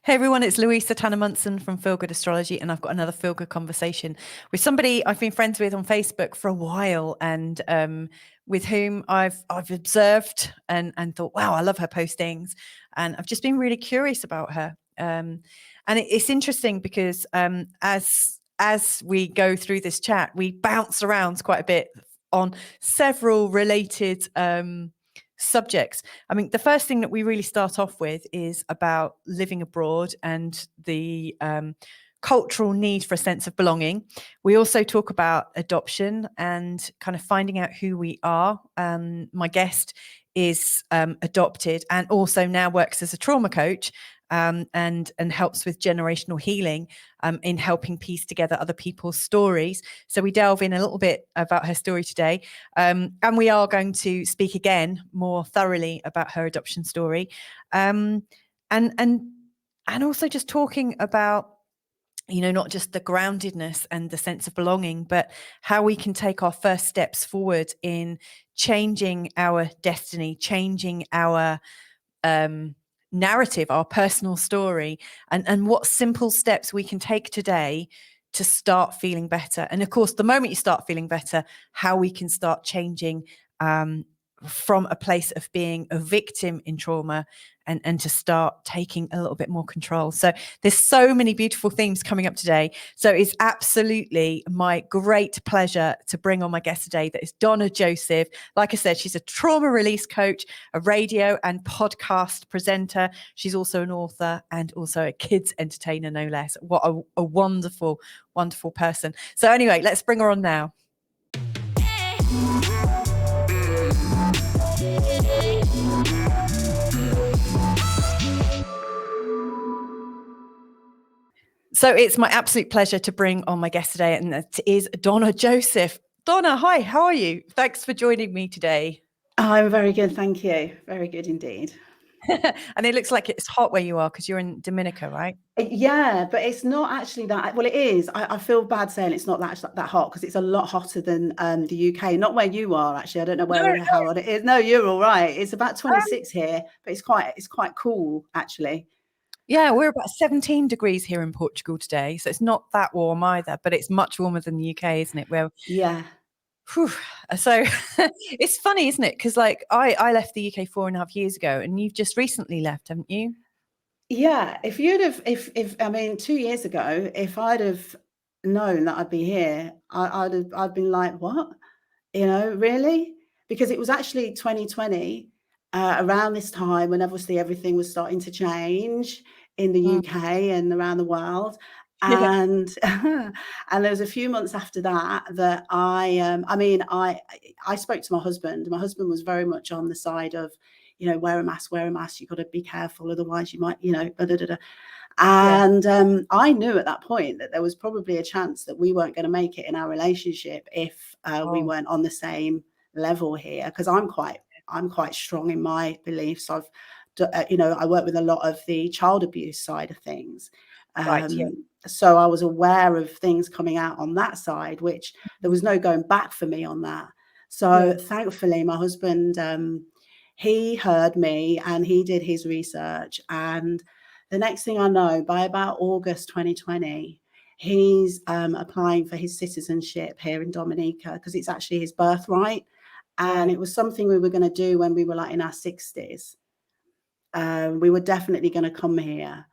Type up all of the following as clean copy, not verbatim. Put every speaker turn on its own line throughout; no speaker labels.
Hey everyone, it's Louisa Munson from Feel Good Astrology, and I've got another Feel Good conversation with somebody I've been friends with on Facebook for a while, and with whom I've observed and thought, wow, I love her postings, and I've just been really curious about her. And it's interesting because as we go through this chat, we bounce around quite a bit on several related subjects. I mean, the first thing that we really start off with is about living abroad and the cultural need for a sense of belonging. We also talk about adoption and kind of finding out who we are. My guest is adopted and also now works as a trauma coach, and helps with generational healing, in helping piece together other people's stories. So we delve in a little bit about her story today, and we are going to speak again more thoroughly about her adoption story, and also just talking about, you know, not just the groundedness and the sense of belonging, but how we can take our first steps forward in changing our destiny, changing our narrative, our personal story, and what simple steps we can take today to start feeling better. And of course, the moment you start feeling better, how we can start changing from a place of being a victim in trauma and to start taking a little bit more control. So there's so many beautiful themes coming up today. So it's absolutely my great pleasure to bring on my guest today. That is Donna Joseph. Like I said, she's a trauma release coach, a radio and podcast presenter. She's also an author and also a kids entertainer, no less. What a wonderful, wonderful person. So anyway, let's bring her on now. So it's my absolute pleasure to bring on my guest today, and that is Donna Joseph. Donna, hi, how are you? Thanks for joining me today.
I'm very good, thank you. Very good indeed.
And it looks like it's hot where you are because you're in Dominica, right?
Yeah, but it's not actually that. Well, it is. I feel bad saying it's not that hot because it's a lot hotter than the UK. Not where you are, actually. I don't know how hot it is. No, you're all right. It's about 26 here, but it's quite cool actually.
Yeah, we're about 17 degrees here in Portugal today, so it's not that warm either, but it's much warmer than the UK, isn't it?
Yeah.
Whew. So it's funny, isn't it? Because like I left the UK 4.5 years ago, and you've just recently left, haven't you?
Yeah. If I mean, 2 years ago, if I'd have known that I'd be here, I'd been like, what? Really? Because it was actually 2020, around this time when obviously everything was starting to change in the UK and around the world.
Yeah.
And and there was a few months after that I spoke to my husband. My husband was very much on the side of, wear a mask, you've got to be careful, otherwise you might, blah, blah, blah. And I knew at that point that there was probably a chance that we weren't going to make it in our relationship if we weren't on the same level here, because I'm quite strong in my beliefs. I work with a lot of the child abuse side of things.
Right, yeah.
So I was aware of things coming out on that side, which there was no going back for me on that. So thankfully, my husband, he heard me and he did his research, and the next thing I know, by about August 2020, he's applying for his citizenship here in Dominica because it's actually his birthright. And it was something we were going to do when we were like in our 60s. We were definitely going to come here,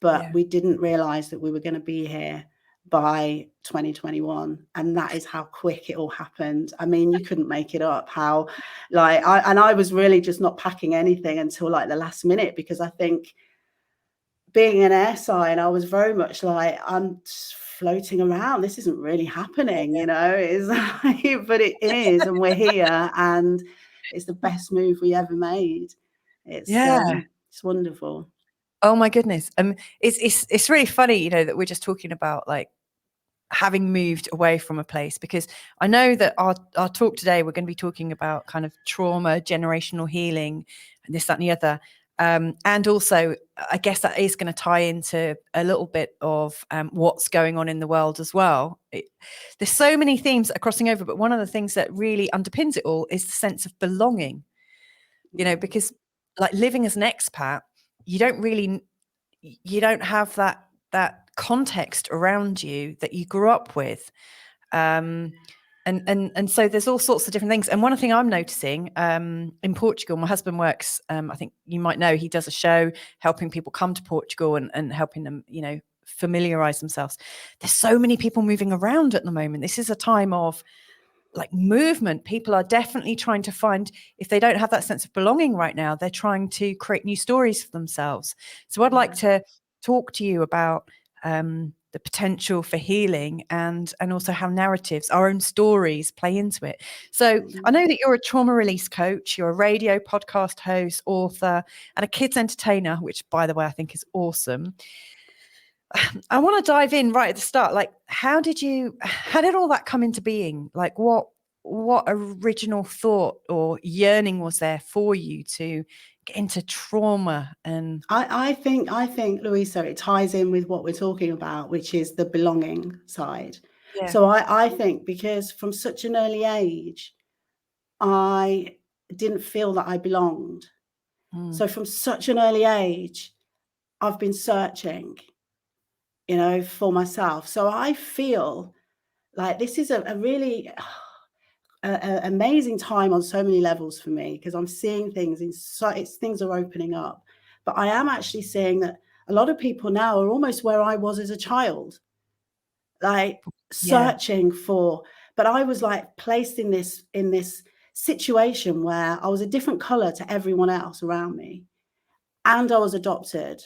but we didn't realize that we were going to be here by 2021. And that is how quick it all happened. I mean, you couldn't make it up how, I was really just not packing anything until like the last minute, because I think, being an air sign, I was very much like, I'm just floating around. This isn't really happening, It's like, but it is, and we're here, and it's the best move we ever made. It's wonderful.
Oh my goodness. It's really funny, that we're just talking about like having moved away from a place, because I know that our talk today, we're going to be talking about kind of trauma, generational healing, and this, that, and the other. And also, I guess that is going to tie into a little bit of what's going on in the world as well. There's so many themes that are crossing over, but one of the things that really underpins it all is the sense of belonging, because like living as an expat, you don't really, you don't have that context around you that you grew up with. And so there's all sorts of different things. And one thing I'm noticing in Portugal, my husband works, I think you might know, he does a show helping people come to Portugal and helping them, familiarize themselves. There's so many people moving around at the moment. This is a time of like movement. People are definitely trying to find, if they don't have that sense of belonging right now, they're trying to create new stories for themselves. So I'd like to talk to you about the potential for healing and also how narratives, our own stories, play into it. So I know that you're a trauma release coach, you're a radio podcast host, author, and a kids entertainer, which, by the way, I think is awesome. I want to dive in right at the start. Like, how did all that come into being? Like, what original thought or yearning was there for you to get into trauma? And
I think, Louisa, it ties in with what we're talking about, which is the belonging side.
yeah.
So I think because from such an early age, I didn't feel that I belonged. So from such an early age, I've been searching, for myself. So I feel like this is a really amazing time on so many levels for me, because I'm seeing things things are opening up. But I am actually seeing that a lot of people now are almost where I was as a child, like searching for. But I was like placed in this situation where I was a different color to everyone else around me, and I was adopted.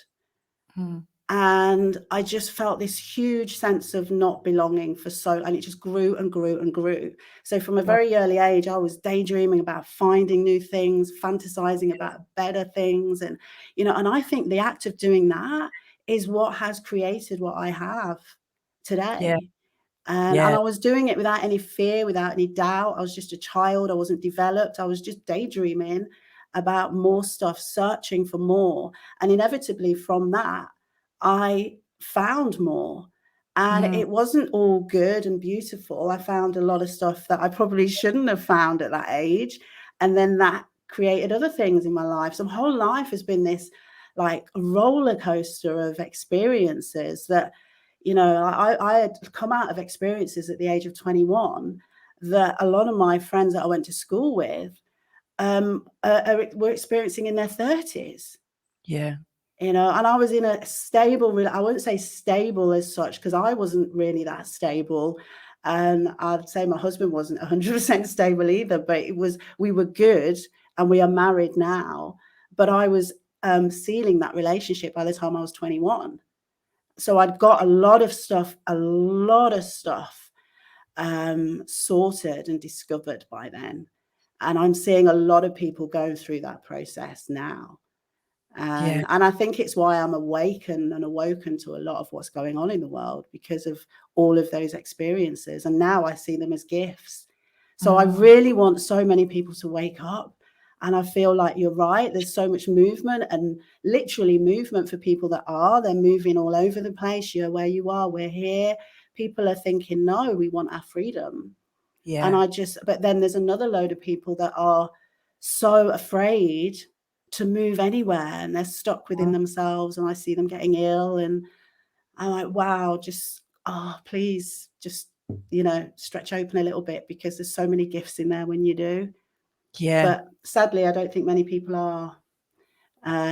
And I just felt this huge sense of not belonging and it just grew and grew and grew. So from a very early age, I was daydreaming about finding new things, fantasizing about better things. And, and I think the act of doing that is what has created what I have today. And I was doing it without any fear, without any doubt. I was just a child. I wasn't developed. I was just daydreaming about more stuff, searching for more. And inevitably from that, I found more. And it wasn't all good and beautiful. I found a lot of stuff that I probably shouldn't have found at that age. And then that created other things in my life. So my whole life has been this like roller coaster of experiences that, I had come out of experiences at the age of 21 that a lot of my friends that I went to school with were experiencing in their 30s.
Yeah.
And I was in a stable, I wouldn't say stable as such, because I wasn't really that stable. And I'd say my husband wasn't 100% stable either, but we were good, and we are married now. But I was sealing that relationship by the time I was 21. So I'd got a lot of stuff sorted and discovered by then. And I'm seeing a lot of people go through that process now. And I think it's why I'm awoken to a lot of what's going on in the world, because of all of those experiences. And now I see them as gifts. So I really want so many people to wake up. And I feel like you're right. There's so much movement, and literally movement for people they're moving all over the place. You're where you are, we're here. People are thinking, no, we want our freedom. And but then there's another load of people that are so afraid to move anywhere, and they're stuck within themselves, and I see them getting ill, and I'm like, wow, just please just stretch open a little bit, because there's so many gifts in there when you do. But sadly I don't think many people are,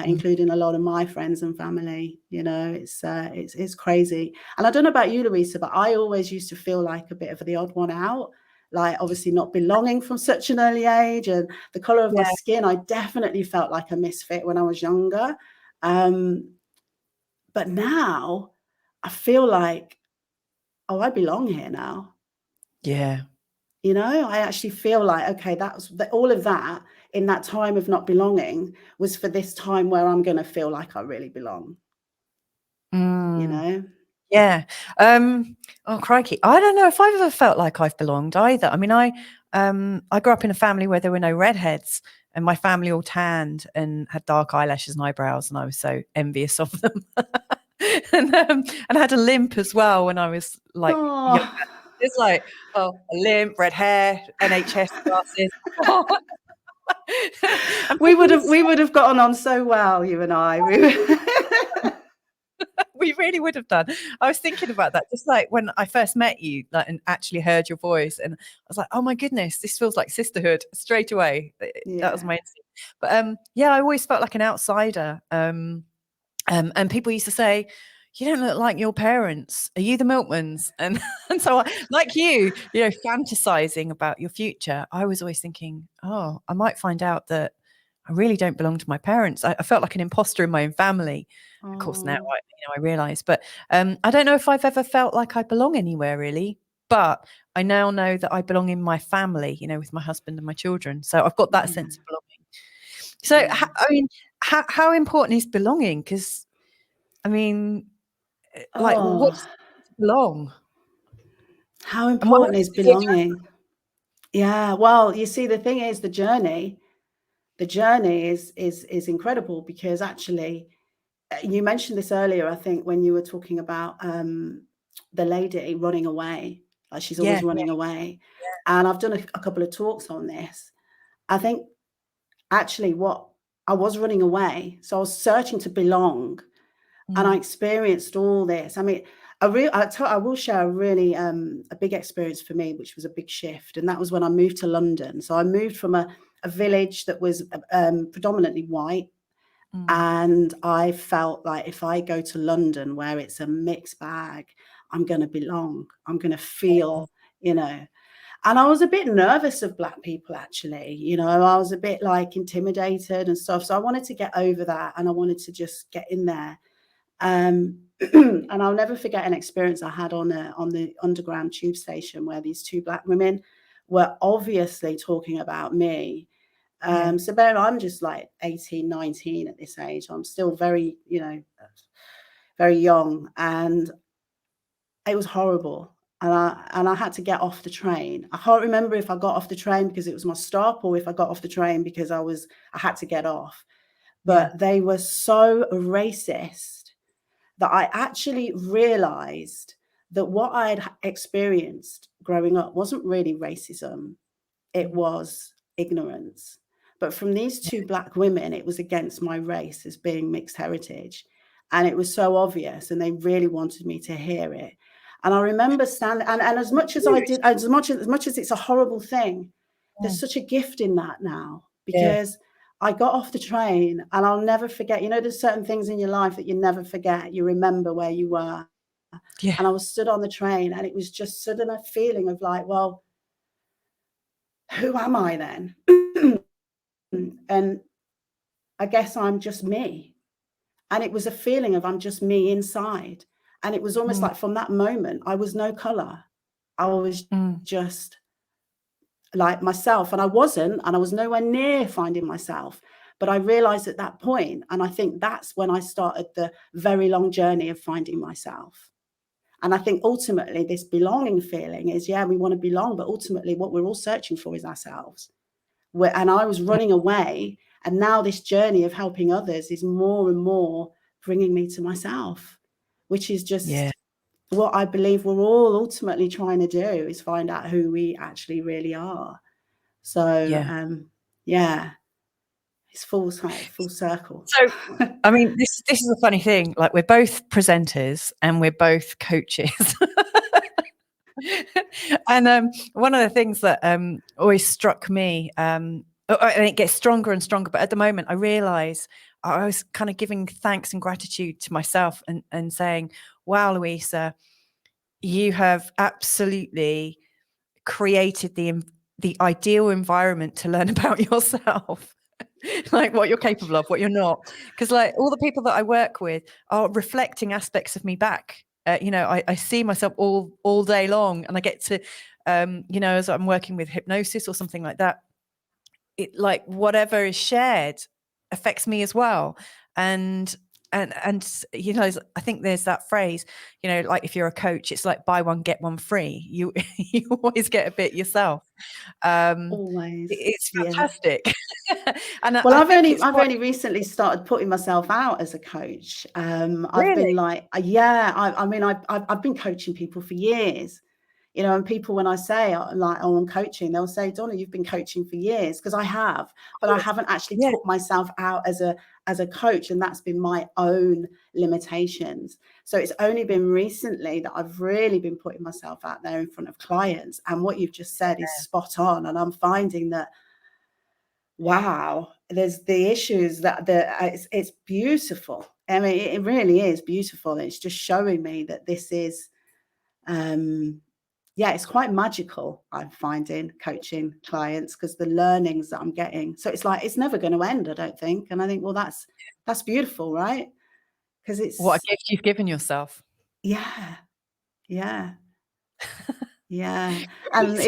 including a lot of my friends and family. It's crazy. And I don't know about you, Louisa, but I always used to feel like a bit of the odd one out, like obviously not belonging from such an early age, and the color of my skin. I definitely felt like a misfit when I was younger. But now I feel like, I belong here now. I actually feel like, okay, all of that in that time of not belonging was for this time where I'm going to feel like I really belong.
Oh, crikey. I don't know if I've ever felt like I've belonged either. I mean, I grew up in a family where there were no redheads, and my family all tanned and had dark eyelashes and eyebrows, and I was so envious of them. and I had a limp as well when I was like younger. It's like, a limp, red hair, NHS glasses.
We would have gotten on so well, you and I.
We really would have done. I was thinking about that, just like when I first met you, like, and actually heard your voice, and I was like, oh my goodness, this feels like sisterhood straight away. That was
Yeah.
my instinct. But yeah, I always felt like an outsider. And people used to say, you don't look like your parents. Are you the Milkmans? And so like you know, fantasizing about your future, I was always thinking, oh, I might find out that I really don't belong to my parents. I felt like an imposter in my own family. Of course, now
Oh,
I realize, but I don't know if I've ever felt like I belong anywhere really. But I now know that I belong in my family, you know, with my husband and my children. So I've got that
yeah.
sense of belonging. So,
Yeah.
I mean, how important is belonging? Because, I mean, like, what
Oh,
does it mean to belong?
how
And why
important
does
is
it feel good?
belonging? Yeah. Well, you see, the thing is, the journey is incredible, because actually, you mentioned this earlier, I think, when you were talking about the lady running away, like she's
Yeah,
always running away. And I've done a couple of talks on this. I think actually what I was running away, so I was searching to belong, and I
mm,
experienced all this. I mean, I will share a really a big experience for me, which was a big shift, and that was when I moved to London. So I moved from a village that was predominantly white,
mm,
and I felt like if I go to London, where it's a mixed bag, I'm going to belong. I'm going to
yeah,
feel, you know. And I was a bit nervous of Black people, actually. You know, I was a bit like intimidated and stuff. So I wanted to get over that, and I wanted to just get in there. And I'll never forget an experience I had on the underground tube station, where these two Black women were obviously talking about me.
yeah,
So bear in mind, I'm just like 18, 19 at this age. I'm still very, very young, and it was horrible. And I had to get off the train. I can't remember if I got off the train because it was my stop, or if I got off the train because I had to get off.
yeah,
But they were so racist that I actually realized that what I had experienced growing up wasn't really racism, it
mm,
was ignorance. But from these two Black women, it was against my race as being mixed heritage. And it was so obvious, and they really wanted me to hear it. And I remember standing, and as much as I
huge.
did, as much as it's a horrible thing, there's
Mm,
such a gift in that now,
yeah,
because I got off the train, and I'll never forget. You know, there's certain things in your life that you never forget. You remember where you were.
yeah,
And I was stood on the train, and it was just sudden a feeling of like, well, who am I then? And I guess I'm just me. And it was a feeling of I'm just me inside. And it was almost
mm,
like from that moment, I was no color. I was
mm,
just like myself. And I was nowhere near finding myself. But I realized at that point, and I think that's when I started the very long journey of finding myself. And I think ultimately, this belonging feeling is, yeah, we want to belong, but ultimately, what we're all searching for is ourselves. And I was
yeah,
running away, and now this journey of helping others is more and more bringing me to myself, which is
yeah,
just what I believe we're all ultimately trying to do, is find out who we actually really are. So
yeah.
yeah, it's full circle.
So, I mean, this is a funny thing. Like, we're both presenters and we're both coaches. And one of the things that always struck me, and it gets stronger and stronger, but at the moment I realize I was kind of giving thanks and gratitude to myself, and saying, wow, Louisa, you have absolutely created the ideal environment to learn about yourself. Like, what you're capable of, what you're not. Because, like, all the people that I work with are reflecting aspects of me back. You know, I see myself all day long, and I get to, you know, as I'm working with hypnosis or something like that, it, like, whatever is shared affects me as well. And you know, I think there's that phrase, you know, like, if you're a coach, it's like buy one get one free. You you always get a bit yourself. um
Always,
it's
yeah.
fantastic. And
Well,
I
I've
think
only
it's
I've
quite
only recently started putting myself out as a coach. I've been
really
like, yeah, I mean, I've been coaching people for years. You know, and people, when I say like, oh, I'm coaching, they'll say, Donna, you've been coaching for years, because I have, but I haven't actually
Yeah.
put myself out as a coach, and that's been my own limitations. So it's only been recently that I've really been putting myself out there in front of clients, and what you've just said is spot on. And I'm finding that, wow, there's the issues that it's beautiful. I mean, it really is beautiful. It's just showing me that this is, yeah, it's quite magical, I'm finding, coaching clients, because the learnings that I'm getting. So it's like, it's never going to end, I don't think. And I think, well, that's beautiful, right? Because
What a
it's,
gift you've given yourself.
yeah, yeah, yeah. And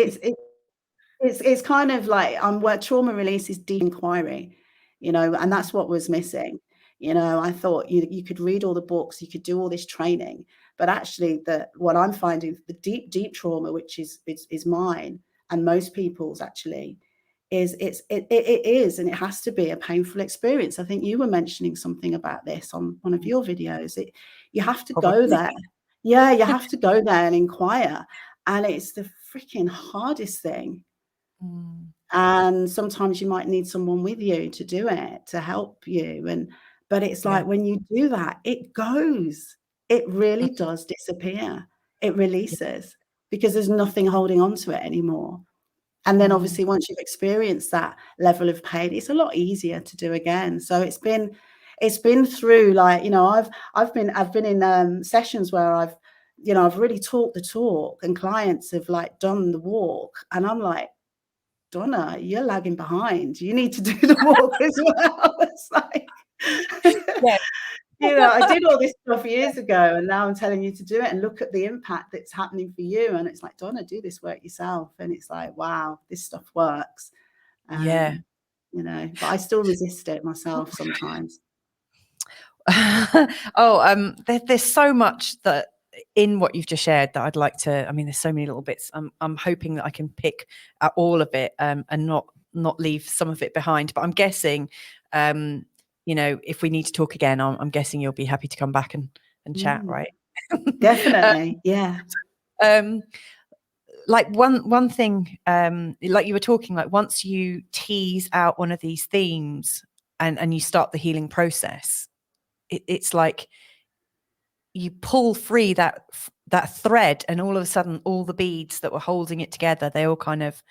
it's kind of like, where trauma release is deep inquiry, you know, and that's what was missing. You know, I thought you could read all the books, you could do all this training, but actually what I'm finding, the deep trauma, which is mine and most people's actually, is it is, and it has to be a painful experience. I think you were mentioning something about this on one of your videos. You have to go
Probably.
there. Yeah, you have to go there and inquire. And it's the freaking hardest thing. And sometimes you might need someone with you to do it, to help you. But it's
Yeah.
like, when you do that, it goes. It really does disappear. It releases, because there's nothing holding on to it anymore. And then obviously, once you've experienced that level of pain, it's a lot easier to do again. So it's been through, like, you know, I've been in sessions where I've really talked the talk, and clients have like done the walk, and I'm like, Donna, you're lagging behind. You need to do the walk as well. It's like,
Yeah.
you know, I did all this stuff years ago, and now I'm telling you to do it, and look at the impact that's happening for you. And it's like, Donna, do this work yourself. And it's like, wow, this stuff works.
Yeah.
You know, but I still resist it myself sometimes.
Oh, there's so much that in what you've just shared that I'd like to. I mean, there's so many little bits. I'm hoping that I can pick at all of it, and not leave some of it behind. But I'm guessing, you know, if we need to talk again, I'm guessing you'll be happy to come back and chat, right?
Definitely, yeah.
Like one thing, like you were talking, like once you tease out one of these themes and you start the healing process, it's like you pull free that thread, and all of a sudden all the beads that were holding it together, they all kind of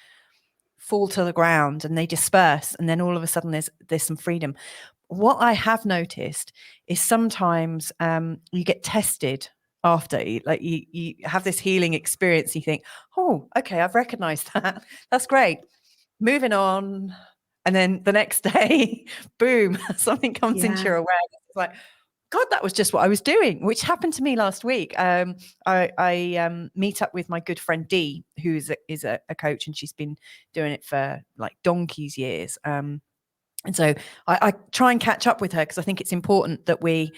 fall to the ground and they disperse, and then all of a sudden there's some freedom. What I have noticed is sometimes you get tested after, like you have this healing experience, you think, oh, okay, I've recognized that, that's great, moving on. And then the next day, boom, something comes into your awareness. It's like, God, that was just what I was doing, which happened to me last week. I meet up with my good friend Dee, who is a coach, and she's been doing it for like donkey's years. And so I try and catch up with her, because I think it's important that we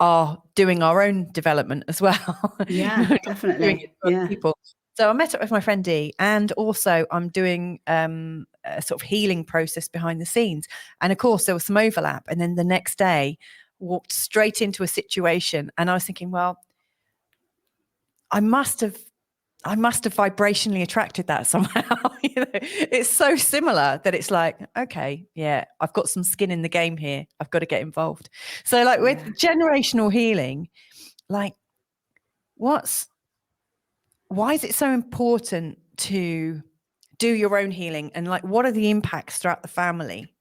are doing our own development as well.
Yeah, definitely. Yeah.
People. So I met up with my friend Dee, and also I'm doing a sort of healing process behind the scenes. And of course, there was some overlap. And then the next day, walked straight into a situation, and I was thinking, well, I must have vibrationally attracted that somehow. You know, it's so similar that it's like, okay, yeah, I've got some skin in the game here, I've got to get involved. So like with generational healing, like why is it so important to do your own healing, and like what are the impacts throughout the family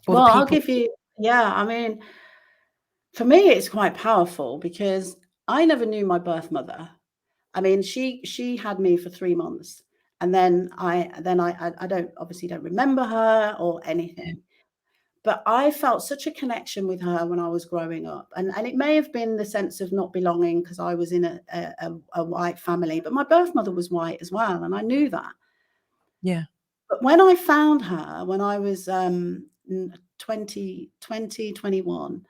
or
Well,
the
I'll
people?
give you, I mean, for me, it's quite powerful, because I never knew my birth mother. I mean, she had me for 3 months, and then I don't remember her or anything. But I felt such a connection with her when I was growing up. And it may have been the sense of not belonging, because I was in a white family, but my birth mother was white as well, and I knew that.
Yeah.
But when I found her, when I was 21,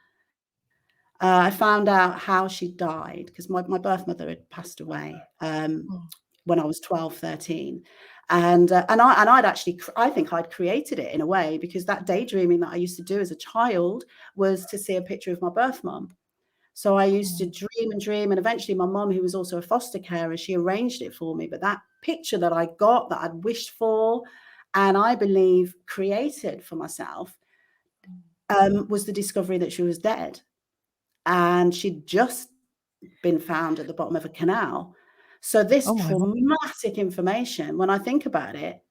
I found out how she died, because my birth mother had passed away when I was 12, 13. And I'd actually, I think I'd created it in a way, because that daydreaming that I used to do as a child was to see a picture of my birth mum. So I used to dream and dream, and eventually my mum, who was also a foster carer, she arranged it for me. But that picture that I got, that I'd wished for, and I believe created for myself, was the discovery that she was dead. And she'd just been found at the bottom of a canal. So this
Oh my word.
traumatic information, when I think about it,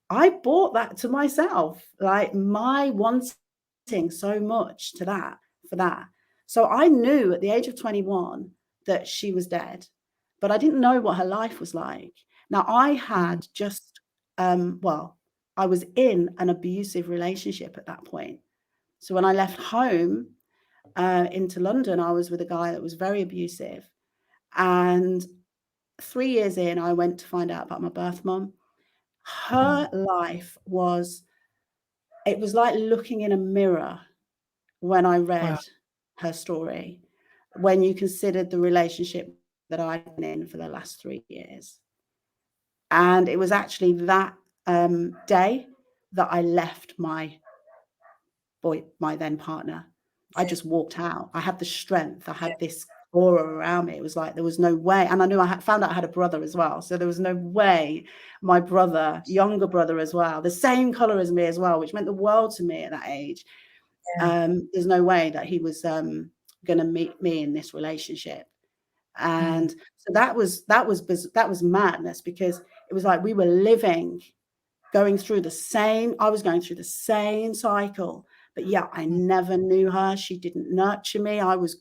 I bought that to myself, like my wanting so much to that for that. So I knew at the age of 21 that she was dead, but I didn't know what her life was like. Now I had just, well, I was in an abusive relationship at that point. So when I left home into London, I was with a guy that was very abusive. And 3 years in, I went to find out about my birth mum. Her life was, it was like looking in a mirror when I
Wow.
read her story, when you considered the relationship that I'd been in for the last 3 years. And it was actually that day that I left my then partner. I just walked out. I had the strength. I had this aura around me. It was like there was no way. And I knew found out I had a brother as well. So there was no way my brother, younger brother as well, the same color as me as well, which meant the world to me at that age. There's no way that he was going to meet me in this relationship. And so that was madness, because it was like we were living, I was going through the same cycle, but yeah, I never knew her. She didn't nurture me. I was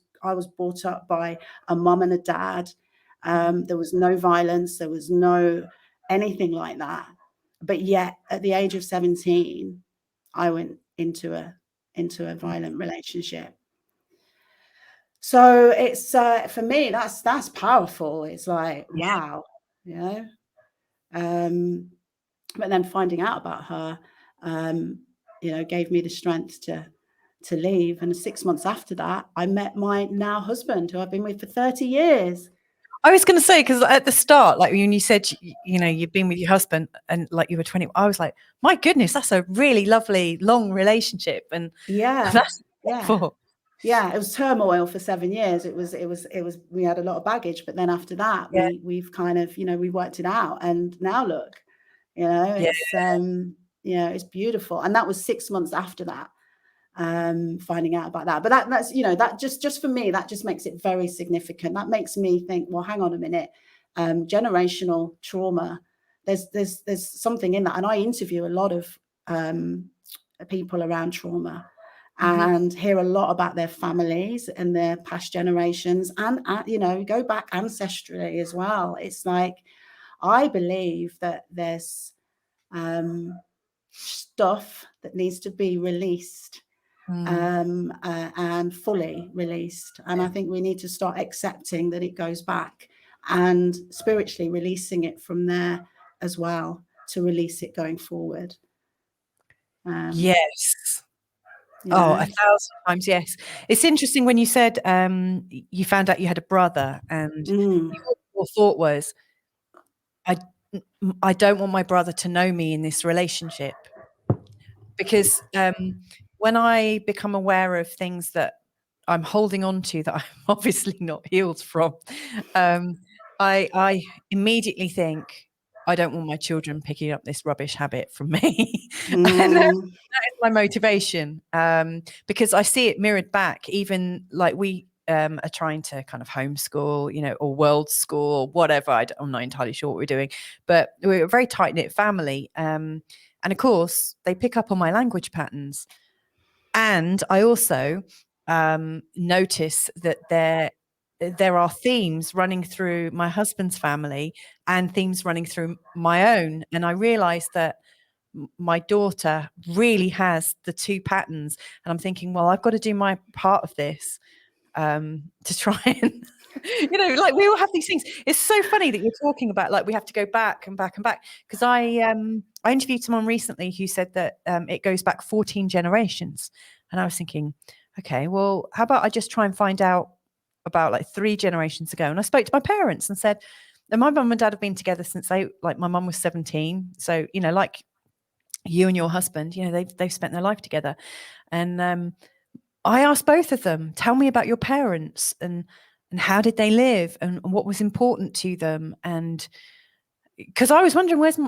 brought up by a mum and a dad. There was no violence. There was no anything like that. But yet at the age of 17, I went into a violent relationship. So it's for me, that's powerful. It's like, wow, you know. But then finding out about her, gave me the strength to leave. And 6 months after that, I met my now husband, who I've been with for 30 years.
I was going to say, because at the start, like when you said, you've been with your husband and like you were 20, I was like, my goodness, that's a really lovely, long relationship. And that's wonderful.
Yeah, it was turmoil for 7 years. It was, we had a lot of baggage, but then after that, we've kind of, we worked it out. And now look, it's, it's beautiful. And that was 6 months after that, finding out about that. But that's, that just for me, that just makes it very significant. That makes me think, well, hang on a minute, generational trauma, there's something in that. And I interview a lot of people around trauma, and hear a lot about their families and their past generations, and go back ancestrally as well. It's like, I believe that there's stuff that needs to be released, and fully released. And I think we need to start accepting that it goes back, and spiritually releasing it from there as well, to release it going forward.
Yes. Oh, 1,000 times yes. It's interesting when you said you found out you had a brother, and your thought was, I don't want my brother to know me in this relationship, because when I become aware of things that I'm holding on to that I'm obviously not healed from, I immediately think, I don't want my children picking up this rubbish habit from me. And that is my motivation, because I see it mirrored back. Even like we are trying to kind of homeschool, or world school or whatever. I'm not entirely sure what we're doing, but we're a very tight-knit family. And of course, they pick up on my language patterns. And I also notice that there are themes running through my husband's family and themes running through my own. And I realized that my daughter really has the two patterns. And I'm thinking, well, I've got to do my part of this to try and, like we all have these things. It's so funny that you're talking about, like, we have to go back and back and back. Because I interviewed someone recently who said that it goes back 14 generations. And I was thinking, okay, well, how about I just try and find out about like 3 generations ago. And I spoke to my parents and said, and my mum and dad have been together since my mum was 17. So, like you and your husband, they've spent their life together. And I asked both of them, tell me about your parents, and how did they live, and what was important to them. And because I was wondering, where's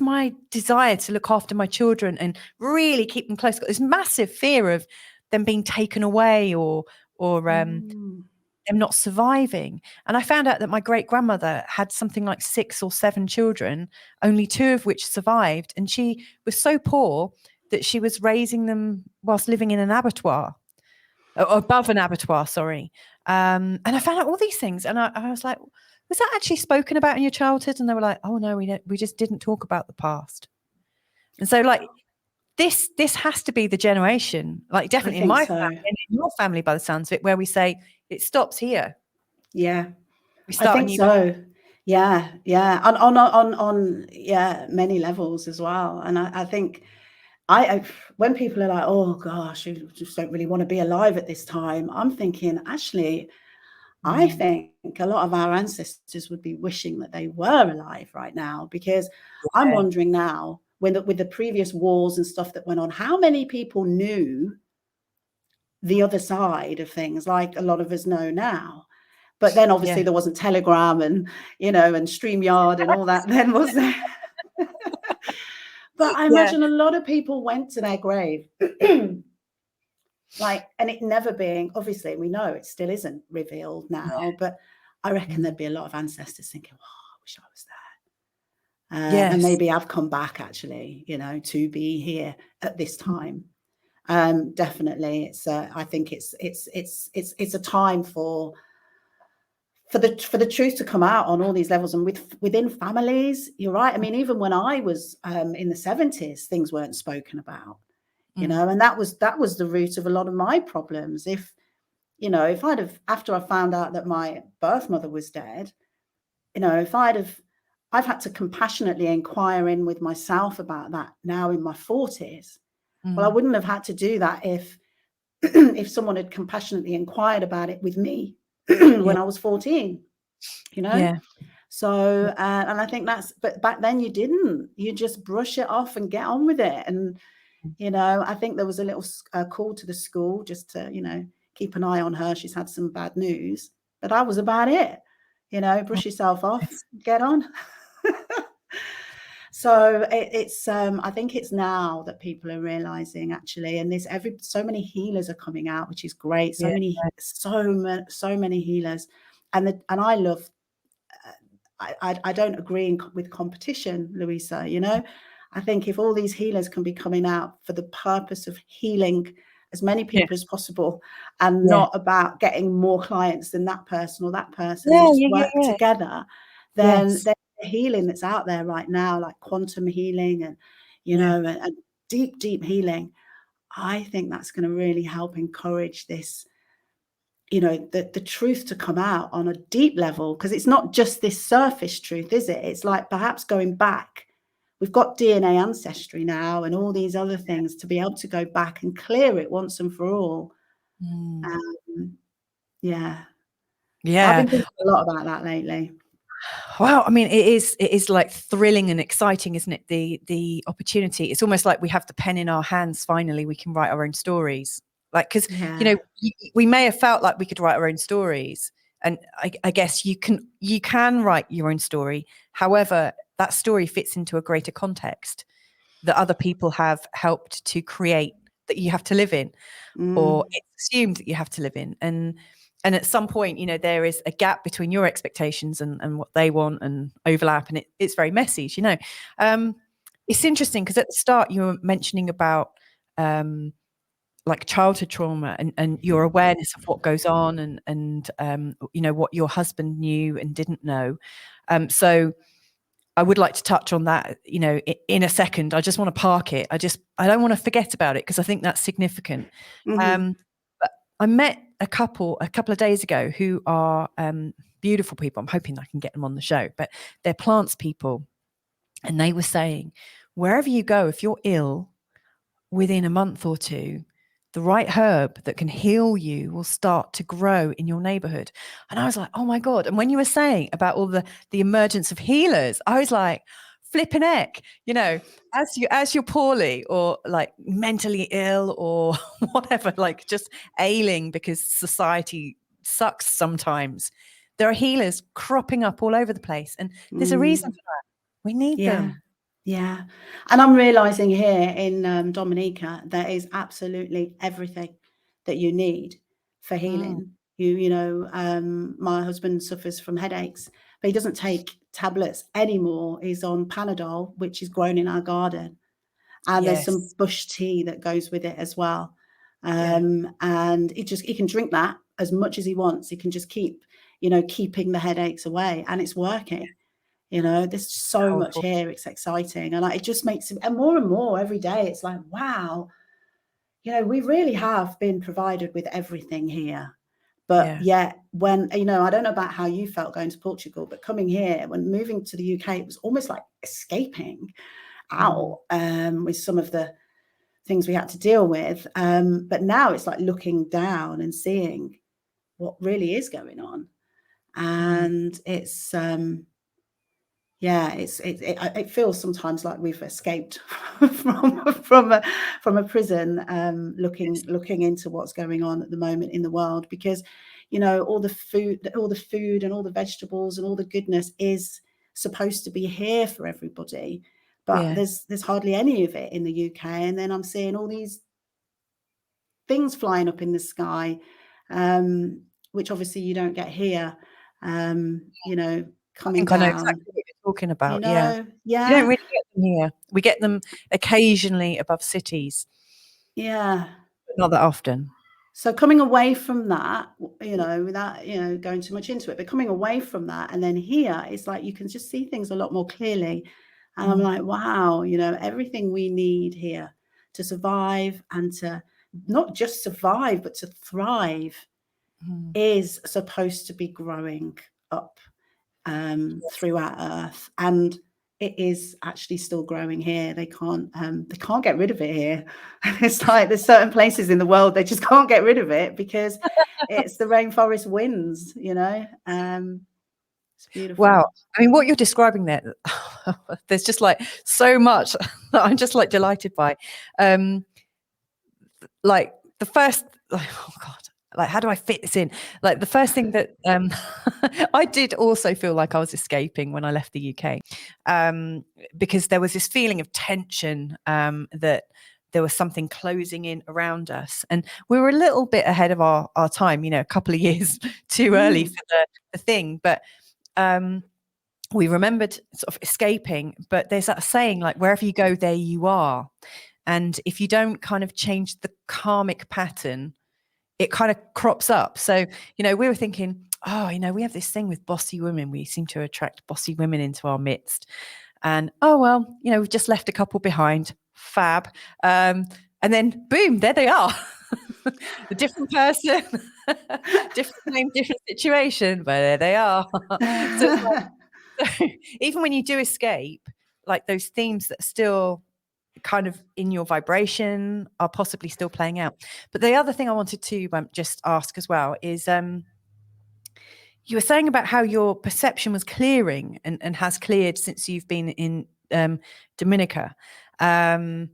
my desire to look after my children and really keep them close. Got this massive fear of them being taken away, or
Mm.
them not surviving. And I found out that my great grandmother had something like 6 or 7 children, only 2 of which survived. And she was so poor that she was raising them whilst living in an abattoir, above an abattoir, sorry. And I found out all these things. And I was like, was that actually spoken about in your childhood? And they were like, oh no, we just didn't talk about the past. And so like, this has to be the generation, like
I
definitely in
think
my
so.
family and in your family, by the sounds of it, where we say it stops here.
Yeah,
We
I
start a
think
new.
so. Yeah, yeah, on yeah, many levels as well. And I think I when people are like, oh gosh, you just don't really want to be alive at this time, I'm thinking, actually, I think a lot of our ancestors would be wishing that they were alive right now, because I'm
Yeah.
wondering now, with the previous wars and stuff that went on, how many people knew the other side of things like a lot of us know now. But then
Yeah.
obviously there wasn't Telegram and, and StreamYard and all that then, was there? But I
Yeah.
imagine a lot of people went to their grave like, and it never being, obviously we know it still isn't revealed now, but I reckon there'd be a lot of ancestors thinking, oh, I wish I was there. And
Yes.
maybe I've come back actually, to be here at this time. Definitely, it's. I think it's a time for the truth to come out on all these levels, and within families. You're right. I mean, even when I was in the 70s, things weren't spoken about, and that was the root of a lot of my problems. If I'd have, after I found out that my birth mother was dead, if I've had to compassionately inquire in with myself about that now in my 40s. Well, I wouldn't have had to do that if if someone had compassionately inquired about it with me
Yeah.
when I was 14,
Yeah.
So, and I think but back then you didn't. You just brush it off and get on with it. And, I think there was a little call to the school just to, keep an eye on her. She's had some bad news, but that was about it. Brush yourself off,
Yes.
get on. So it's I think it's now that people are realizing, actually, and so many healers are coming out, which is great.
Yeah.
So many healers, and I love. I don't agree with competition, Louisa. I think if all these healers can be coming out for the purpose of healing as many people as
Yes.
possible, and
Yeah.
not about getting more clients than that person or that person, and
Yeah.
just
Yeah. Yeah.
work
Yeah.
together, then
Yes.
there's the healing that's out there right now, like quantum healing and,
Yeah.
and deep healing. I think that's going to really help encourage this, the truth to come out on a deep level, because it's not just this surface truth, is it? It's like perhaps going back. We've got DNA ancestry now and all these other things to be able to go back and clear it once and for all. Yeah. So I've
Yeah.
been thinking a lot about that lately.
Wow. I mean, it is like thrilling and exciting, isn't it? The opportunity. It's almost like we have the pen in our hands. Finally, we can write our own stories. Like, because
Yeah.
we may have felt like we could write our own stories, and I guess you can write your own story. However, that story fits into a greater context that other people have helped to create, that you have to live in, or it's assumed that you have to live in. And at some point, there is a gap between your expectations and what they want, and overlap, and it's very messy. It's interesting because at the start you were mentioning about like childhood trauma, and your awareness of what goes on, and what your husband knew and didn't know. So I would like to touch on that, in a second. I just want to park it. I don't want to forget about it, because I think that's significant.
Mm-hmm.
But I met a couple of days ago who are beautiful people. I'm hoping I can get them on the show, but they're plants people. And they were saying, wherever you go, if you're ill, within a month or two, the right herb that can heal you will start to grow in your neighborhood. And I was like, oh my God. And when you were saying about all the emergence of healers, I was like, flipping heck, you know, as you're poorly or like mentally ill or whatever, like just ailing because society sucks sometimes, there are healers cropping up all over the place, and there's a reason for that. We need them.
Yeah. And I'm realizing here in Dominica, there is absolutely everything that you need for healing. My husband suffers from headaches, but he doesn't take tablets anymore. He's on Panadol, which is grown in our garden. And there's some
Yes.
bush tea that goes with it as well.
Yeah.
And he can drink that as much as he wants. He can just keep, keeping the headaches away, and it's working. There's so much
Powerful.
here. It's exciting. And it just makes it, and more every day. It's like, wow, we really have been provided with everything here. But yet when, I don't know about how you felt going to Portugal, but coming here, when moving to the UK, it was almost like escaping out with some of the things we had to deal with. But now it's like looking down and seeing what really is going on. And it's, it feels sometimes like we've escaped from a prison, looking into what's going on at the moment in the world, because all the food and all the vegetables and all the goodness is supposed to be here for everybody, but there's hardly any of it in the UK. And then I'm seeing all these things flying up in the sky, which obviously you don't get here, coming
I know
down.
exactly what you're talking about.
Yeah.
You don't really get them here. We get them occasionally above cities.
Yeah.
But not that often.
So coming away from that, without, going too much into it, but coming away from that, and then here, it's like you can just see things a lot more clearly. And I'm like, wow, everything we need here to survive, and to not just survive, but to thrive, is supposed to be growing up throughout Earth. And it is actually still growing here. They can't get rid of it here. It's like there's certain places in the world they just can't get rid of it because it's the rainforest winds, it's beautiful.
Wow. I mean, what you're describing there, there's just like so much that I'm just like delighted by. Like the first, oh God, like how do I fit this in? Like the first thing that I did also feel like I was escaping when I left the UK, because there was this feeling of tension, that there was something closing in around us, and we were a little bit ahead of our time, a couple of years too early for the thing, but we remembered sort of escaping. But there's that saying, like, wherever you go, there you are. And if you don't kind of change the karmic pattern, it kind of crops up. So, we were thinking, we have this thing with bossy women. We seem to attract bossy women into our midst. And, we've just left a couple behind. Fab. And then, boom, there they are. A different person, different name, different situation, but there they are. So even when you do escape, like those themes that are still kind of in your vibration are possibly still playing out. But the other thing I wanted to just ask as well is, you were saying about how your perception was clearing and has cleared since you've been in Dominica. And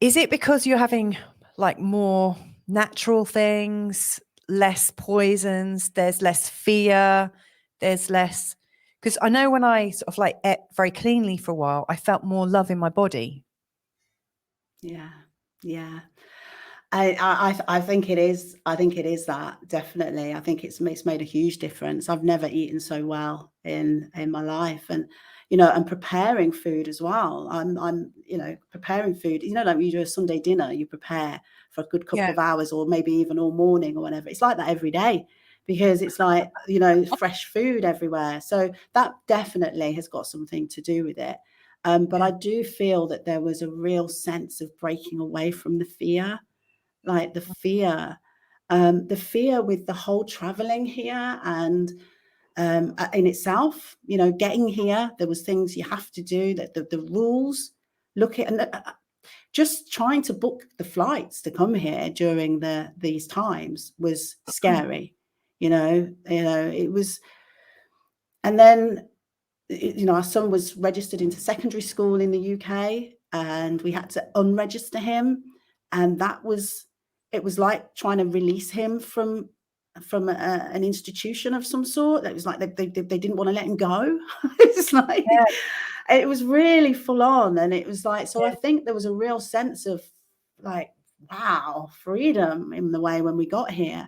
is it because you're having like more natural things, less poisons, there's less fear, there's less... Because I know when I sort of like ate very cleanly for a while, I felt more love in my body.
Yeah. I think it is. I think it is that, definitely. I think it's made a huge difference. I've never eaten so well in my life, and and preparing food as well. I'm preparing food. Like you do a Sunday dinner, you prepare for a good couple of hours, or maybe even all morning or whatever. It's like that every day, because it's like fresh food everywhere. So that definitely has got something to do with it. But I do feel that there was a real sense of breaking away from the fear. Like the fear with the whole traveling here, and in itself, getting here, there was things you have to do, that the rules, look at, and just trying to book the flights to come here during these times was scary. It was, and then our son was registered into secondary school in the UK, and we had to unregister him, and it was like trying to release him from an institution of some sort. It was like they didn't want to let him go. It's like,
Yeah.
it was really full on, and it was like, so
Yeah.
I think there was a real sense of like, wow, freedom in the way when we got here.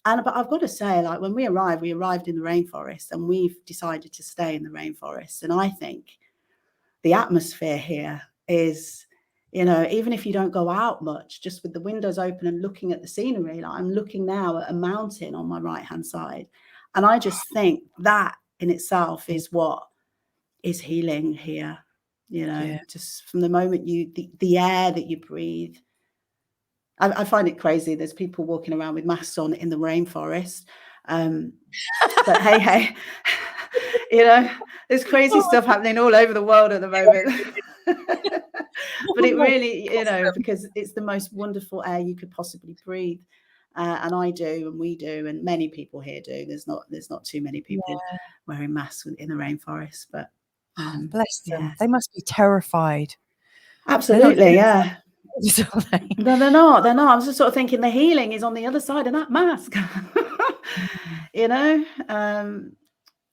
But I've got to say, like, when we arrived in the rainforest, and we've decided to stay in the rainforest. And I think the atmosphere here is, even if you don't go out much, just with the windows open and looking at the scenery, like I'm looking now at a mountain on my right-hand side. And I just think that in itself is what is healing here,
Yeah.
just from the moment the air that you breathe. I find it crazy. There's people walking around with masks on in the rainforest. But hey, there's crazy stuff happening all over the world at the moment. But it really, because it's the most wonderful air you could possibly breathe. And I do, and we do, and many people here do. There's not too many people wearing masks in the rainforest, but
Bless them.
yeah.
They must be terrified.
Absolutely, yeah.
They?
No, they're not. They're not. I was just sort of thinking the healing is on the other side of that mask.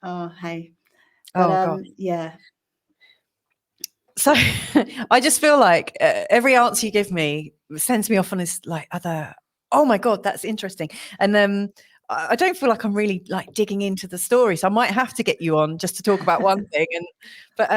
Oh, hey. But
Oh God.
yeah.
So I just feel like every answer you give me sends me off on this like other, oh my God, that's interesting. And I don't feel like I'm really like digging into the story. So I might have to get you on just to talk about one thing. But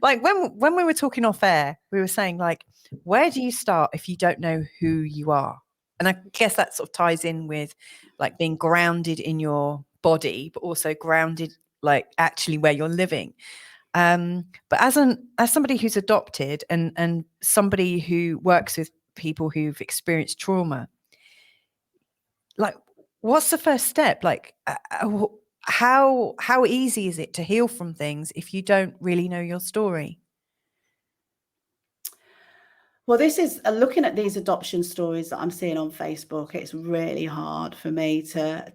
like when we were talking off air, we were saying like, where do you start if you don't know who you are? And I guess that sort of ties in with like being grounded in your body, but also grounded like actually where you're living. But as somebody who's adopted and somebody who works with people who've experienced trauma, like what's the first step? Like how easy is it to heal from things if you don't really know your story?
Well, this is looking at these adoption stories that I'm seeing on Facebook. It's really hard for me to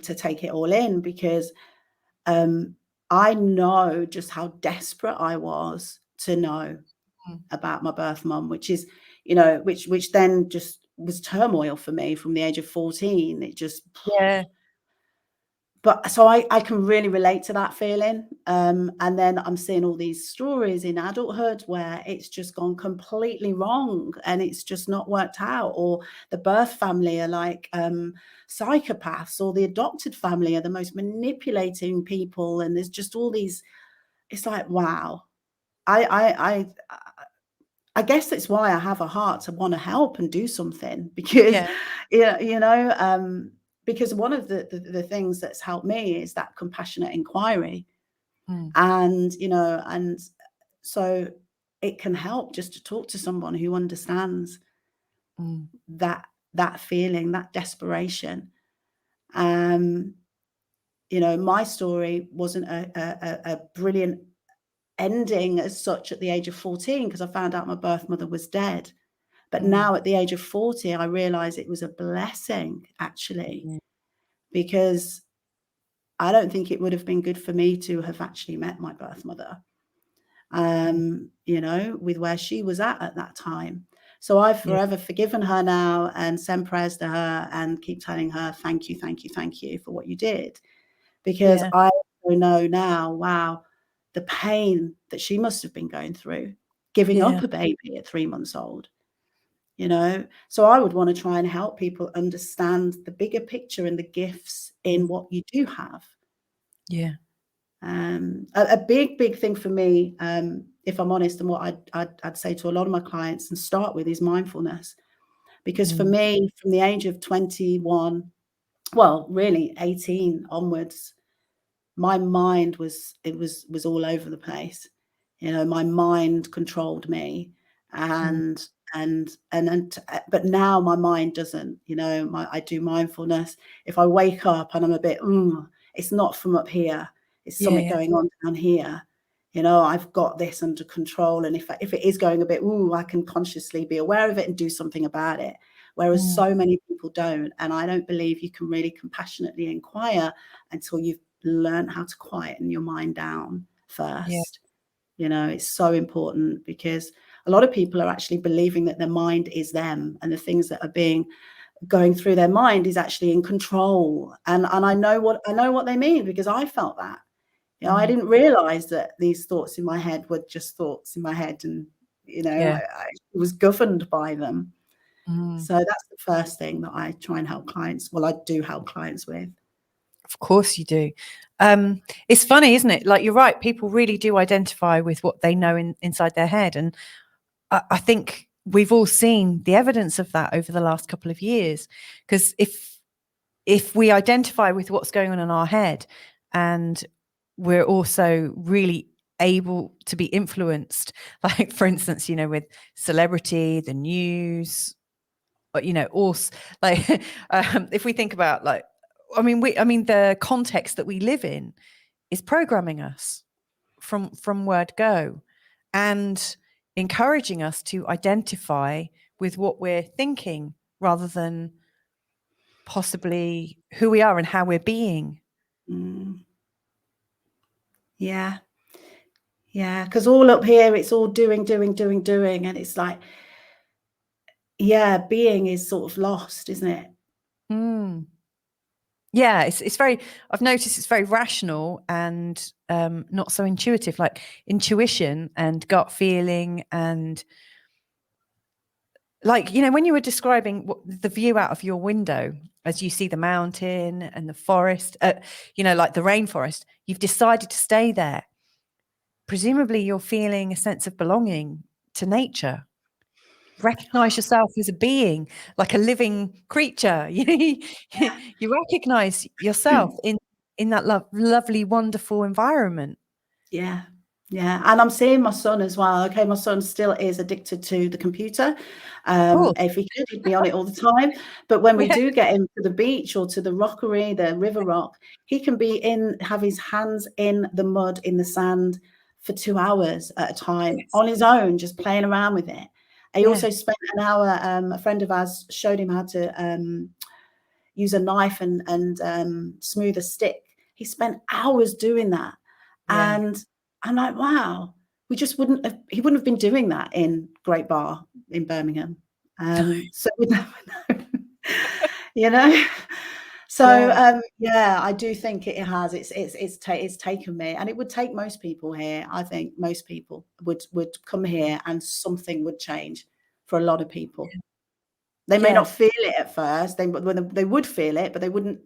take it all in, because I know just how desperate I was to know about my birth mum, which is, which then just was turmoil for me from the age of 14. It just,
Yeah.
but so I can really relate to that feeling. And then I'm seeing all these stories in adulthood where it's just gone completely wrong and it's just not worked out, or the birth family are like psychopaths, or the adopted family are the most manipulating people. And there's just all these, it's like, wow. I guess that's why I have a heart to want to help and do something, because, because one of the things that's helped me is that compassionate inquiry. And, and so it can help just to talk to someone who understands that feeling, that desperation. My story wasn't a brilliant ending as such at the age of 14, because I found out my birth mother was dead. But now at the age of 40, I realized it was a blessing, actually, because I don't think it would have been good for me to have actually met my birth mother, with where she was at that time. So I've forever forgiven her now and send prayers to her and keep telling her, thank you, thank you, thank you for what you did. Because I know now, wow, the pain that she must have been going through, giving up a baby at 3 months old. So I would want to try and help people understand the bigger picture and the gifts in what you do have. A big thing for me, if I'm honest, and what I'd say to a lot of my clients and start with, is mindfulness. Because for me, from the age of 21, well, really 18 onwards, my mind was all over the place. My mind controlled me, but now my mind doesn't. I do mindfulness. If I wake up and I'm a bit, it's not from up here, it's something going on down here. I've got this under control, and if it is going a bit, I can consciously be aware of it and do something about it. Whereas so many people don't, and I don't believe you can really compassionately inquire until you've learn how to quieten your mind down
Yeah.
first. You know, it's so important, because a lot of people are actually believing that their mind is them, and the things that are going through their mind is actually in control. And I know what they mean, because I felt that. You know, I didn't realize that these thoughts in my head were just thoughts in my head, and you know,
Yeah.
I was governed by them.
Mm.
So that's the first thing that I try and help clients. Well, I do help clients with.
Of course you do. It's funny, isn't it? Like, you're right. People really do identify with what they know inside their head. And I think we've all seen the evidence of that over the last couple of years. Because if we identify with what's going on in our head, and we're also really able to be influenced, like, for instance, you know, with celebrity, the news, you know, all like, if we think about, like, I mean, the context that we live in is programming us from word go, and encouraging us to identify with what we're thinking, rather than possibly who we are and how we're being.
Mm. Yeah. Yeah. Because all up here, it's all doing, doing, doing, doing. And it's like, yeah, being is sort of lost, isn't it?
Mm. Yeah, it's very, I've noticed it's very rational and not so intuitive, like intuition and gut feeling. And, like, you know, when you were describing the view out of your window, as you see the mountain and the forest, you know, like the rainforest, you've decided to stay there. Presumably you're feeling a sense of belonging to nature. Recognize yourself as a being, like a living creature. You recognize yourself in that lovely, wonderful environment.
Yeah. Yeah. And I'm seeing my son as well. Okay, my son still is addicted to the computer.
Cool.
If he could, he'd be on it all the time. But when we
Yeah.
do get him to the beach or to the rockery, the river rock, he can have his hands in the mud, in the sand, for 2 hours at a time
Yes.
on his own, just playing around with it. He
Yeah.
also spent an hour, a friend of ours showed him how to use a knife and smooth a stick. He spent hours doing that.
Yeah.
And I'm like, wow, he wouldn't have been doing that in Great Bar in Birmingham. So we never know, you know? So,
Yeah.
yeah, I do think it has. It's taken me, and it would take most people here. I think most people would come here and something would change for a lot of people. They may
Yeah.
not feel it at first. They would feel it, but they wouldn't.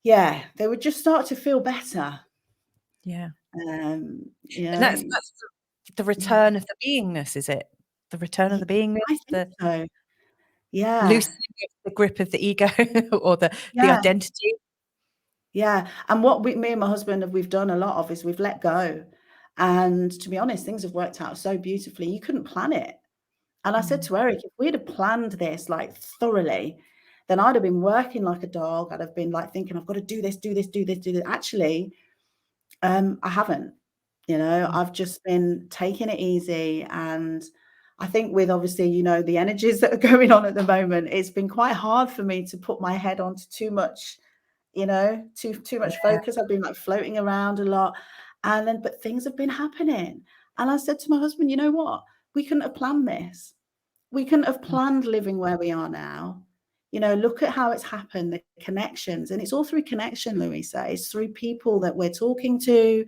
Yeah, they would just start to feel better.
Yeah.
You
And that's
know,
the
yeah,
return of the beingness, is it? The return of
yeah,
the beingness,
I think
the
so. Yeah,
loosening of the grip of the ego, or the
yeah,
identity.
yeah. And what me and my husband we've done a lot of is we've let go. And to be honest, things have worked out so beautifully. You couldn't plan it. And I said
Mm.
to Eric, if we'd have planned this like thoroughly, then I'd have been working like a dog. I'd have been like thinking, I've got to do this, do this, do this, do this. Actually, I haven't. You know,
Mm.
I've just been taking it easy. And I think with obviously, you know, the energies that are going on at the moment, it's been quite hard for me to put my head onto too much, you know, too much
Yeah.
focus. I've been like floating around a lot. But things have been happening. And I said to my husband, you know what? We couldn't have planned this. We couldn't have
Mm.
planned living where we are now. You know, look at how it's happened, the connections. And it's all through connection, Louisa. It's through people that we're talking to.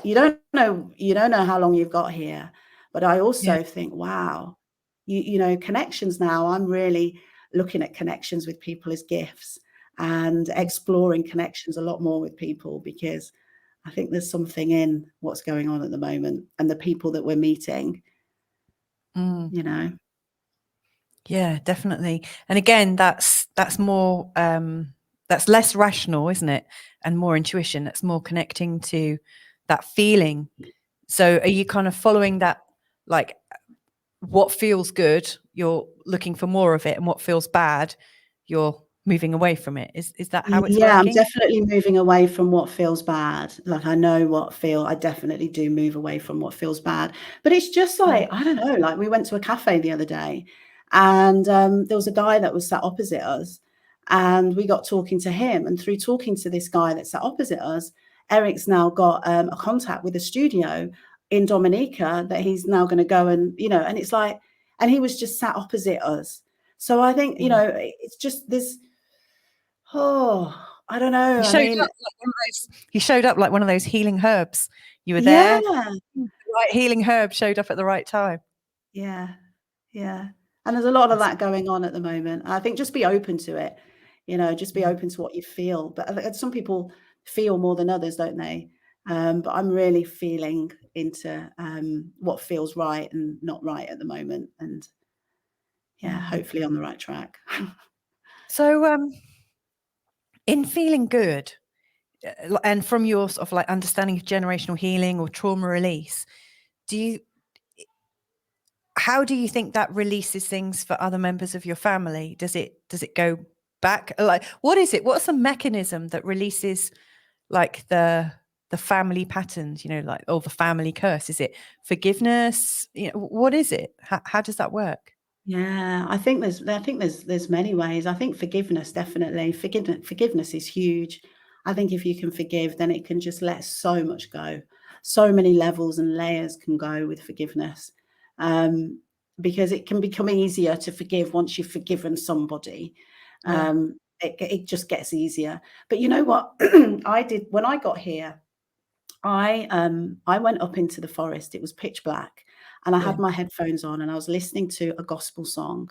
You don't know how long you've got here. But I
Yeah.
also think, wow, you know, connections now, I'm really looking at connections with people as gifts, and
Mm.
exploring connections a lot more with people, because I think there's something in what's going on at the moment and the people that we're meeting,
Mm.
you know.
Yeah, definitely. And again, that's more, that's less rational, isn't it? And more intuition. That's more connecting to that feeling. So are you kind of following that, like, what feels good, you're looking for more of it, and what feels bad, you're moving away from it? Is that how it's
Yeah, I'm
working?
definitely moving away from what feels bad. Like, I definitely do move away from what feels bad. But it's just
Yeah.
like, I don't know, like we went to a cafe the other day, and there was a guy that was sat opposite us, And we got talking to him, and through talking to this guy that sat opposite us, Eric's now got a contact with a studio in Dominica that he's now going to go and, and it's like, and he was just sat opposite us. So I think, it's just this, I don't know.
He showed up like one of those healing herbs. You were
yeah,
there. The right healing herb showed up at the right time.
yeah, yeah. And there's a lot of that going on at the moment. I think just be open to it, just be open to what you feel. But some people feel more than others, don't they? But I'm really feeling into what feels right and not right at the moment. And hopefully on the right track.
So in feeling good, and from your sort of like understanding of generational healing or trauma release, how do you think that releases things for other members of your family? Does it go back? Like, what is it? What's the mechanism that releases like the family patterns, like, or the family curse? Is it forgiveness? What is it? How does that work?
Yeah, I think there's many ways. I think forgiveness, definitely. Forgiveness is huge. I think if you can forgive, then it can just let so much go. So many levels and layers can go with forgiveness. Because it can become easier to forgive once you've forgiven somebody. It just gets easier. But you know what I did when I got here? I went up into the forest. It was pitch black, and I had my headphones on, and I was listening to a gospel song,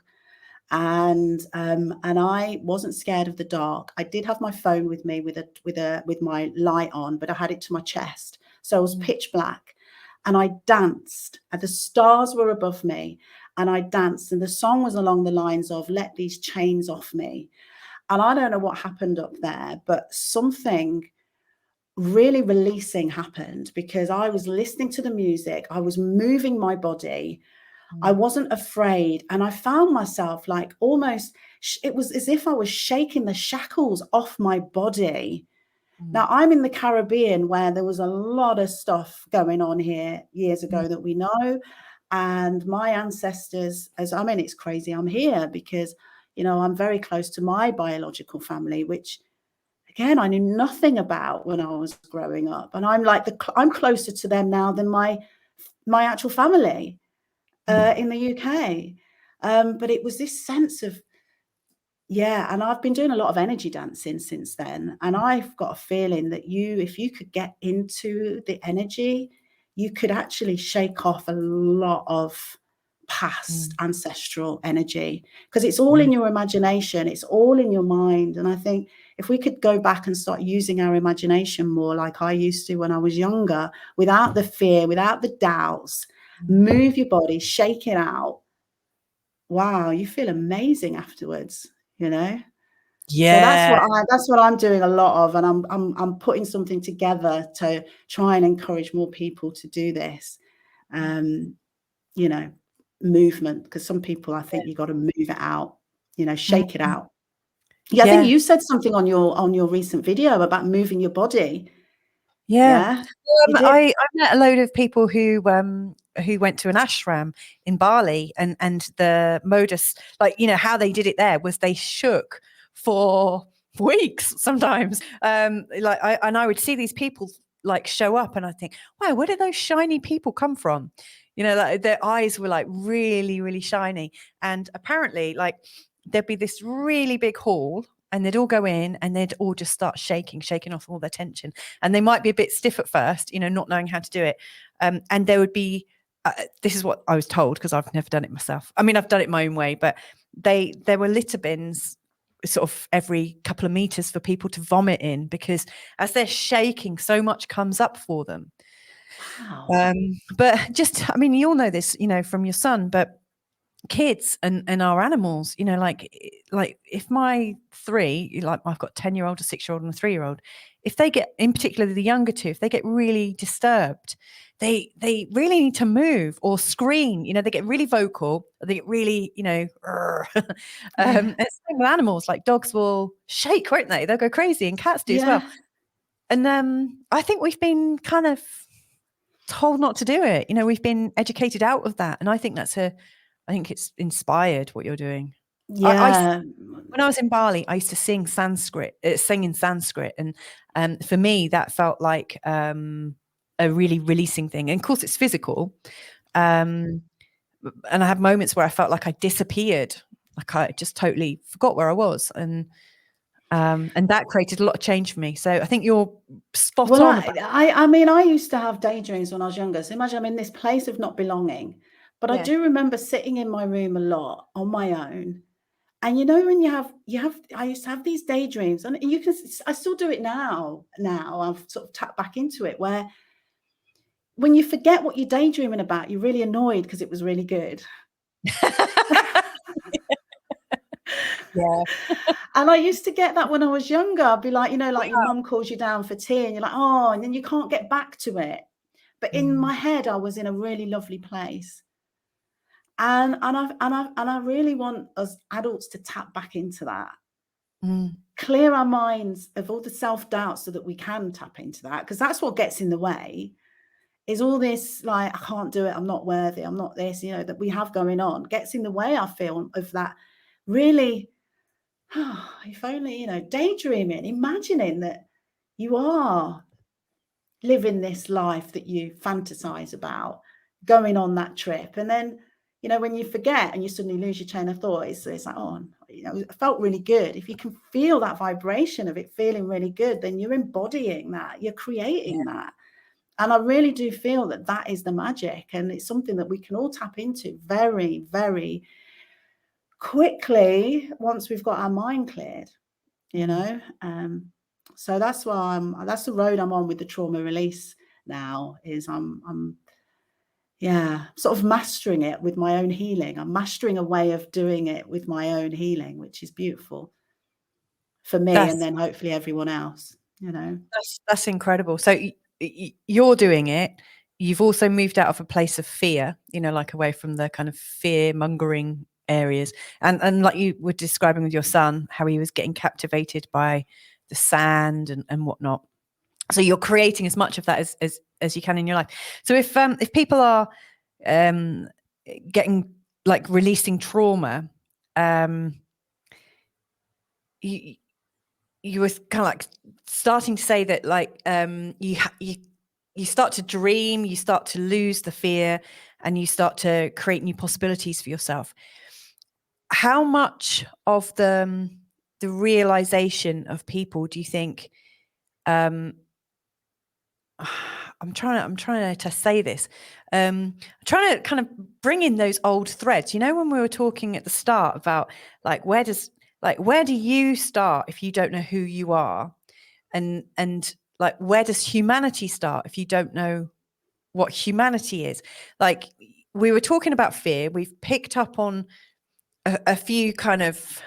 and I wasn't scared of the dark. I did have my phone with me with my light on, but I had it to my chest, so it was pitch black, and I danced, and the stars were above me, and I danced, and the song was along the lines of "Let these chains off me," and I don't know what happened up there, but something really releasing happened because I was listening to the music, I was moving my body, I wasn't afraid, and I found myself like almost, it was as if I was shaking the shackles off my body. Now, I'm in the Caribbean where there was a lot of stuff going on here years ago that we know, and my ancestors, it's crazy, I'm here because, I'm very close to my biological family, which again, I knew nothing about when I was growing up, and I'm closer to them now than my actual family in the UK. But it was this sense of, and I've been doing a lot of energy dancing since then, and I've got a feeling that if you could get into the energy, you could actually shake off a lot of past ancestral energy, because it's all in your imagination, it's all in your mind. And I think if we could go back and start using our imagination more like I used to when I was younger, without the fear, without the doubts, move your body, shake it out, wow, you feel amazing afterwards, So that's what I'm doing a lot of, and I'm putting something together to try and encourage more people to do this movement, because some people, I think you got to move it out, shake it out. I think you said something on your recent video about moving your body. You did.
I met a load of people who went to an ashram in Bali, and the modus, like, how they did it there was they shook for weeks sometimes. I would see these people like show up, and I think, wow, where did those shiny people come from? Like, their eyes were like really, really shiny. And apparently, like, there'd be this really big hall, and they'd all go in and they'd all just start shaking off all their tension. And they might be a bit stiff at first, not knowing how to do it. And there would be, this is what I was told, because I've never done it myself. I mean, I've done it my own way, but there were litter bins sort of every couple of meters for people to vomit in, because as they're shaking, so much comes up for them.
Wow.
But just, I mean, you all know this, from your son, but kids and our animals, like if my three, like I've got 10-year-old, a 6-year-old and a 3-year-old, if they get, in particular the younger two, if they get really disturbed, they really need to move or scream. They get really vocal, they get really, and same with animals, like dogs will shake, won't they? They'll go crazy, and cats do as well. And I think we've been kind of told not to do it. We've been educated out of that, and I think it's inspired what you're doing. I
Yeah.
when I was in Bali, I used to sing Sanskrit, sing in Sanskrit, and for me that felt like a really releasing thing. And of course, it's physical, um, and I had moments where I felt like I disappeared, like I just totally forgot where I was, and that created a lot of change for me. So I think you're spot
Well,
on about
I mean, I used to have daydreams when I was younger. So imagine I'm in this place of not belonging. But I
yeah.
do remember sitting in my room a lot on my own. And you know, when I used to have these daydreams, and you can, I still do it now. Now I've sort of tapped back into it, where when you forget what you're daydreaming about, you're really annoyed because it was really good.
Yeah.
And I used to get that when I was younger. I'd be like, you know, like your mum calls you down for tea and you're like, oh, and then you can't get back to it. But in
Mm,
my head, I was in a really lovely place. And I really want us adults to tap back into that.
mm,
Clear our minds of all the self-doubt so that we can tap into that, because that's what gets in the way, is all this like, I can't do it, I'm not worthy, I'm not this, you know, that we have going on, gets in the way, I feel, of that really, if only, you know, daydreaming, imagining that you are living this life that you fantasize about, going on that trip. And then, you know, when you forget and you suddenly lose your chain of thought, it's like, oh, you know, it felt really good. If you can feel that vibration of it feeling really good, then you're embodying that, you're
yeah.
creating that. And I really do feel that that is the magic. And it's something that we can all tap into very, very quickly once we've got our mind cleared, you
Mm.
know. So that's why that's the road I'm on with the trauma release now, is I'm yeah, sort of mastering it with my own healing. I'm mastering a way of doing it with my own healing, which is beautiful for me, and
That's
then hopefully everyone else, you know.
that's incredible. So you're doing it. You've also moved out of a place of fear, you know, like away from the kind of fear mongering areas, and like you were describing with your son, how he was getting captivated by the sand and whatnot. So you're creating as much of that as you can in your life. So if people are um, getting like releasing trauma, um, you you were kind of like starting to say that like you start to dream, you start to lose the fear, and you start to create new possibilities for yourself. How much of the realization of people do you think um I'm trying to say this. I'm trying to kind of bring in those old threads. You know, when we were talking at the start about like where do you start if you don't know who you are? And like where does humanity start if you don't know what humanity is? Like we were talking about fear. We've picked up on a few kind of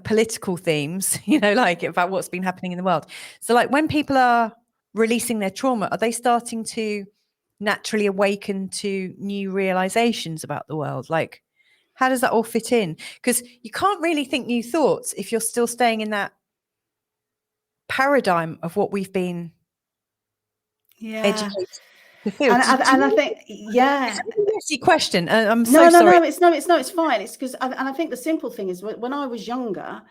political themes, you know, like about what's been happening in the world. So like when people are releasing their trauma, are they starting to naturally awaken to new realizations about the world? Like how does that all fit in? Because you can't really think new thoughts if you're still staying in that paradigm of what we've been
Yeah.
educated to feel.
And
Do you
I
know?
think,
It's
yeah.
a really messy question. I'm so
No, no,
sorry.
no, it's no, it's no, it's fine. It's because, and I think the simple thing is, when I was younger,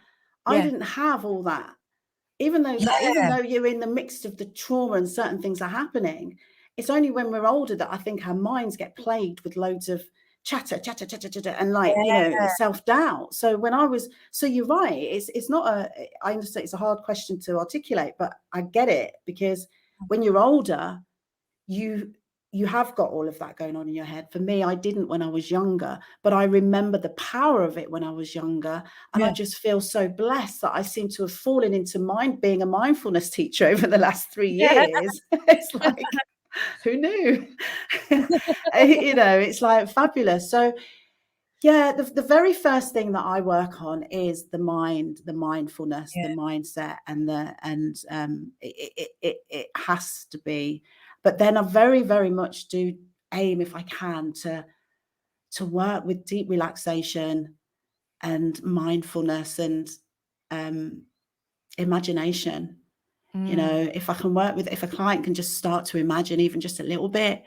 I
Yeah.
didn't have all that. Even
Yeah.
though you're in the midst of the trauma and certain things are happening, it's only when we're older that I think our minds get plagued with loads of chatter, chatter, chatter, chatter, and like, you know,
Yeah.
self-doubt. So so you're right. It's not I understand it's a hard question to articulate, but I get it, because when you're older, you you have got all of that going on in your head. For me, I didn't when I was younger, but I remember the power of it when I was younger. And I
Yeah.
just feel so blessed that I seem to have fallen into being a mindfulness teacher over the last 3
Yeah.
years. It's like, who knew? You know, it's like fabulous. So yeah, the very first thing that I work on is the mind, the mindfulness,
Yeah.
the mindset, and it has to be. But then I very, very much do aim, if I can, to work with deep relaxation and mindfulness and um, imagination. You
Mm.
know, if I can work with, if a client can just start to imagine even just a little bit,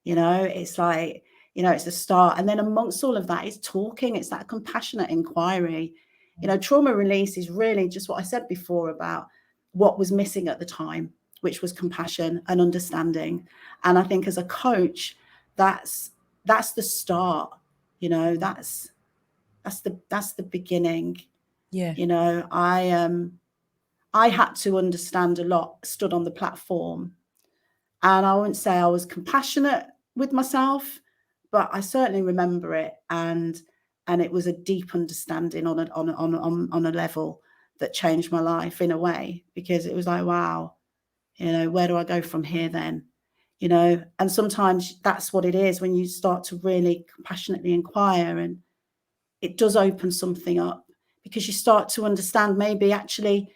you know, it's like, You know, it's the start. And then amongst all of that is talking. It's that compassionate inquiry. You know, trauma release is really just what I said before about what was missing at the time, which was compassion and understanding. And I think as a coach, that's the start. You know, that's the beginning.
Yeah.
You know, I had to understand a lot, stood on the platform, and I wouldn't say I was compassionate with myself, but I certainly remember it, and it was a deep understanding on a level that changed my life in a way, because it was like, wow, you know, where do I go from here then? You know, and sometimes that's what it is when you start to really compassionately inquire, and it does open something up, because you start to understand maybe actually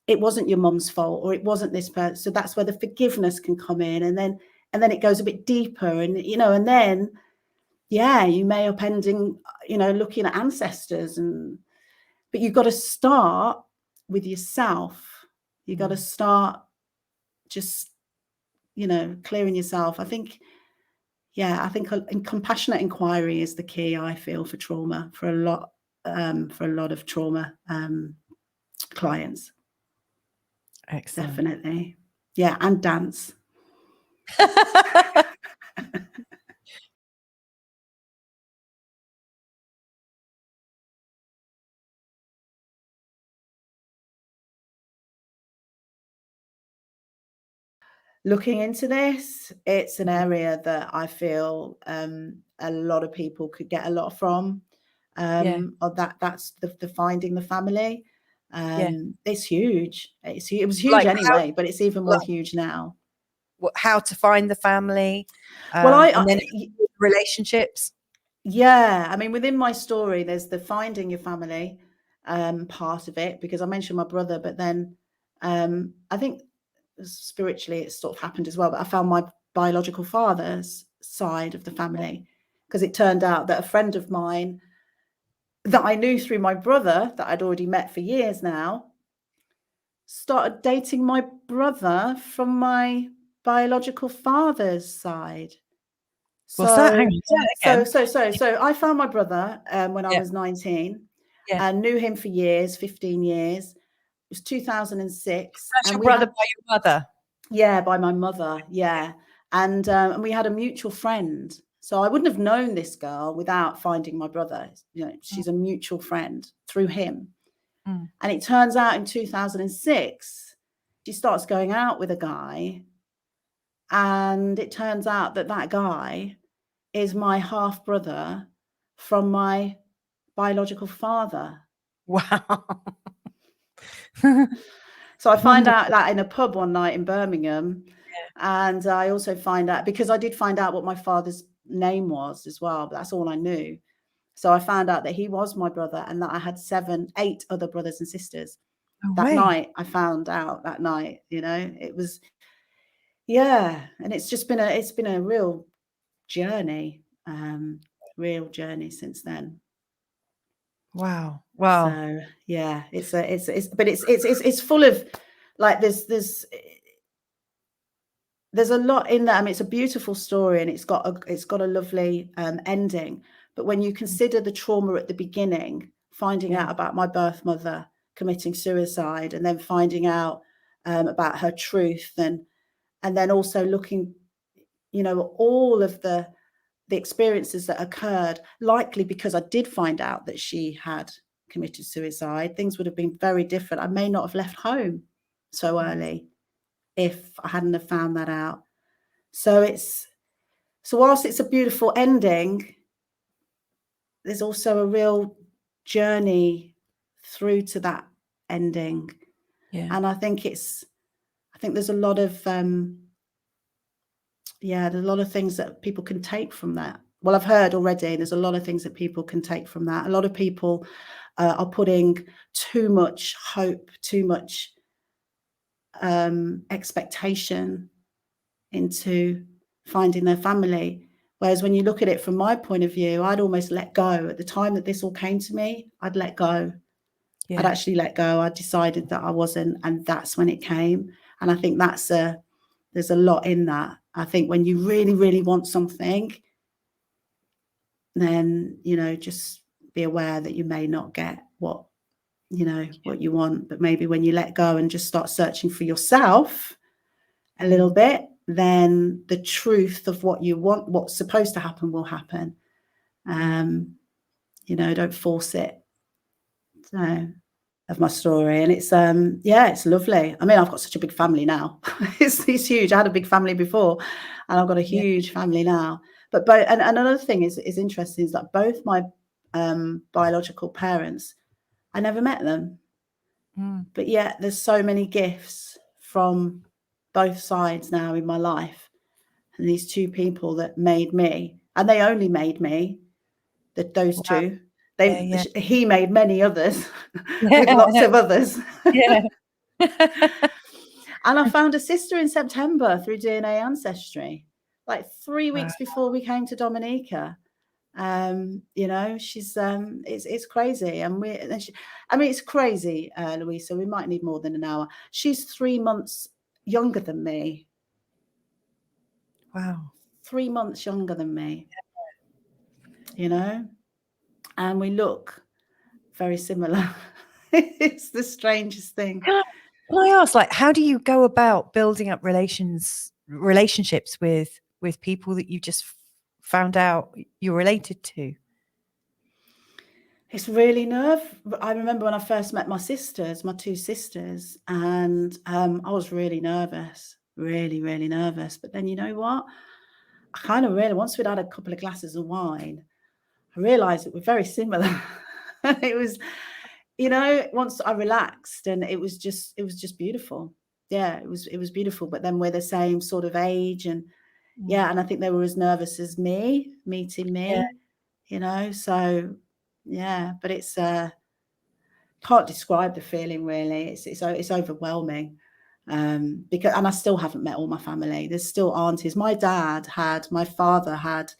it wasn't your mum's fault, or it wasn't this person. So that's where the forgiveness can come in, and then it goes a bit deeper, and you know, and then you may up ending, you know, looking at ancestors, but you've got to start with yourself. You've got to start just, you know, clearing yourself. I think compassionate inquiry is the key, I feel, for trauma, for a lot of trauma clients.
Excellent.
Definitely. Yeah, and dance. Looking into this, it's an area that I feel a lot of people could get a lot from. That's the finding the family. It's huge. It was huge
Like
anyway, but it's even more huge now.
How to find the family,
Well,
and then relationships.
Yeah, I mean, within my story, there's the finding your family part of it, because I mentioned my brother, but then I think spiritually it sort of happened as well. But I found my biological father's side of the family, because it turned out that a friend of mine that I knew through my brother, that I'd already met for years now, started dating my brother from my biological father's side.
What's that? Hang on.
So I found my brother when I was 19, and knew him for years, 15 years. It was 2006.
That's your brother by your mother?
Yeah, by my mother. Yeah. And we had a mutual friend. So I wouldn't have known this girl without finding my brother. You know, she's a mutual friend through him. And it turns out in 2006, she starts going out with a guy. And it turns out that guy is my half brother from my biological father.
Wow.
So I find out that in a pub one night in Birmingham. And I also find out, because I did find out what my father's name was as well, but that's all I knew. So I found out that he was my brother, and that I had 8 other brothers and sisters. Night, I found out that night, you know, it was, and it's just been a real journey since then.
Wow.
So yeah, it's full of, like, there's a lot in there. I mean, it's a beautiful story, and it's got a lovely ending. But when you consider the trauma at the beginning, finding out about my birth mother committing suicide, and then finding out about her truth, and then also looking, you know, at all of the experiences that occurred, likely because I did find out that she had committed suicide, things would have been very different. I may not have left home so early if I hadn't have found that out. So whilst it's a beautiful ending, there's also a real journey through to that ending. And I think there's a lot of there's a lot of things that people can take from that. Well, I've heard already there's a lot of things that people can take from that. A lot of people are putting too much hope, too much expectation into finding their family. Whereas when you look at it from my point of view, I'd almost let go. At the time that this all came to me, I'd let go. I'd actually let go. I decided that I wasn't, and that's when it came. And I think there's a lot in that. I think when you really, really want something, then, you know, just be aware that you may not get what, you know, what you want. But maybe when you let go and just start searching for yourself a little bit, then the truth of what you want, what's supposed to happen, will happen. You know, don't force it. So, of my story. And it's yeah, it's lovely. I mean, I've got such a big family now. it's huge. I had a big family before, and I've got a huge family now. But and another thing is interesting is that both my biological parents, I never met them. But yet there's so many gifts from both sides now in my life. And these two people that made me, and they only made me, that those two. He made many others with lots of others. And I found a sister in September through DNA ancestry, like 3 weeks before we came to Dominica. You know, she's it's crazy. And I mean, it's crazy, Louisa. We might need more than an hour. She's 3 months younger than me.
Wow.
3 months younger than me. You know, and we look very similar. It's the strangest thing.
Can I ask, like, how do you go about building up relationships with people that you just found out you're related to?
It's really I remember when I first met my sisters, my two sisters, and I was really nervous, really, really nervous. But then, you know what? I kind of really, once we'd had a couple of glasses of wine, I realized that we're very similar. It was, you know, once I relaxed, and it was just beautiful. Yeah, it was beautiful. But then we're the same sort of age, and yeah, and I think they were as nervous as me meeting me, you know. So yeah, but it's can't describe the feeling really. It's overwhelming. Because, and I still haven't met all my family. There's still aunties. My father had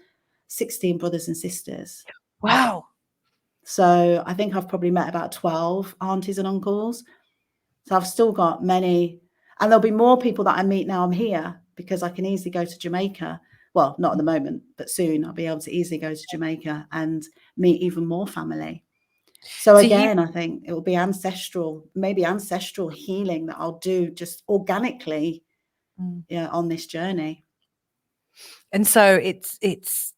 16 brothers and sisters.
Wow.
So I think I've probably met about 12 aunties and uncles. So I've still got many, and there'll be more people that I meet now I'm here, because I can easily go to Jamaica. Well, not at the moment, but soon I'll be able to easily go to Jamaica and meet even more family. So again, I think it will be maybe ancestral healing that I'll do just organically, on this journey.
And so it's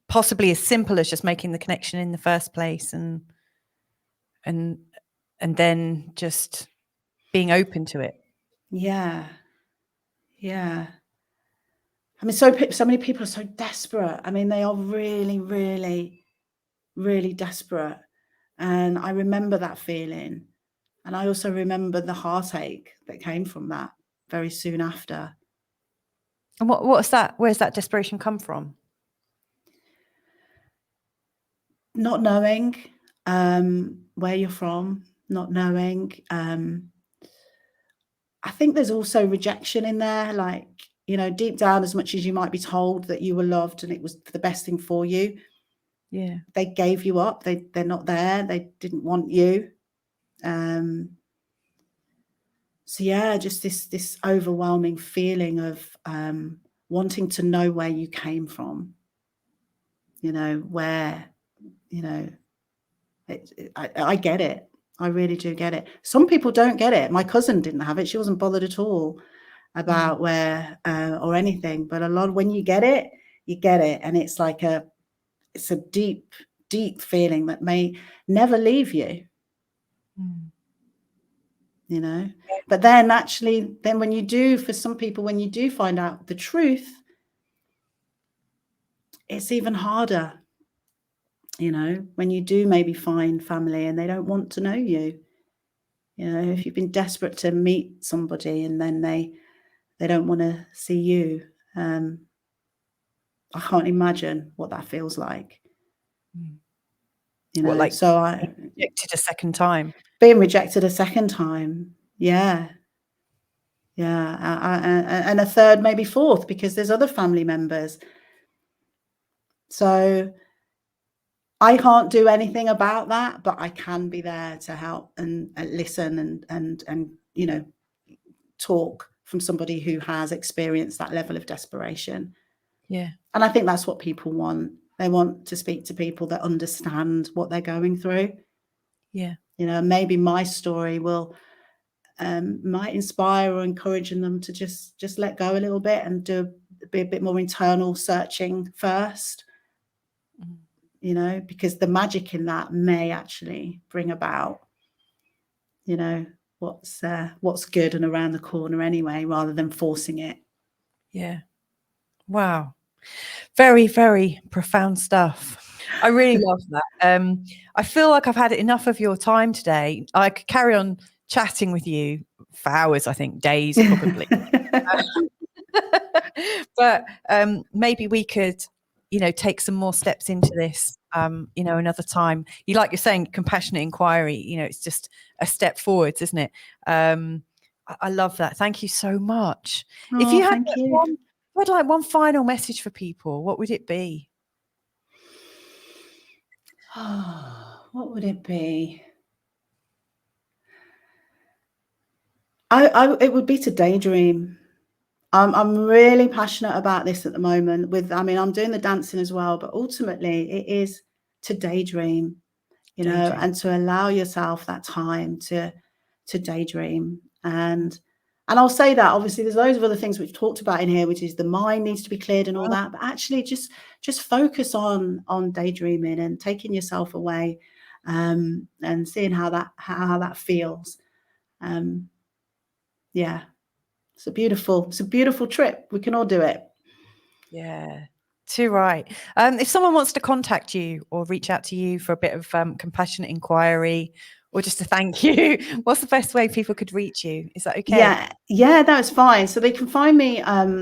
possibly as simple as just making the connection in the first place, and then just being open to it.
Yeah. I mean, so many people are so desperate. I mean, they are really, really, really desperate. And I remember that feeling. And I also remember the heartache that came from that very soon after.
And what's that? Where's that desperation come from?
Not knowing where you're from, not knowing. I think there's also rejection in there, like, you know, deep down, as much as you might be told that you were loved and it was the best thing for you.
Yeah.
They gave you up. They're not there. They didn't want you. So yeah, just this overwhelming feeling of wanting to know where you came from. You know, where, you know, I get it. I really do get it. Some people don't get it. My cousin didn't have it. She wasn't bothered at all about where or anything. But a lot, when you get it, you get it. And it's like it's a deep, deep feeling that may never leave you. You know, but then actually, then when you do, for some people, when you do find out the truth, it's even harder. You know, when you do maybe find family and they don't want to know you. You know, if you've been desperate to meet somebody and then they don't want to see you, I can't imagine what that feels like. You know,
like,
so I
rejected a second time.
Being rejected a second time, yeah, and a third, maybe fourth, because there's other family members. So I can't do anything about that, but I can be there to help and listen and you know, talk from somebody who has experienced that level of desperation.
Yeah.
And I think that's what people want. They want to speak to people that understand what they're going through.
Yeah.
Maybe my story will might inspire or encourage them to just let go a little bit and be a bit more internal searching first. Because the magic in that may actually bring about, what's good and around the corner anyway, rather than forcing it.
Yeah. Wow. Very, very profound stuff. I really love that. I feel like I've had enough of your time today. I could carry on chatting with you for hours, I think, days probably. But maybe we could, take some more steps into this, another time. Like you're saying, compassionate inquiry, it's just a step forwards, isn't it? I love that. Thank you so much. If you had
Thank you.
one final message for people, what would it be?
What would it be? It would be to daydream. I'm really passionate about this at the moment. I'm doing the dancing as well, but ultimately it is to daydream, and to allow yourself that time to daydream. And I'll say that obviously there's loads of other things we've talked about in here, which is the mind needs to be cleared and all that, but actually just focus on daydreaming and taking yourself away, and seeing how that feels. Yeah, it's a beautiful trip. We can all do it.
Yeah, too right. If someone wants to contact you or reach out to you for a bit of compassionate inquiry or just to thank you, what's the best way people could reach you? Is that okay?
Yeah, that's fine. So they can find me.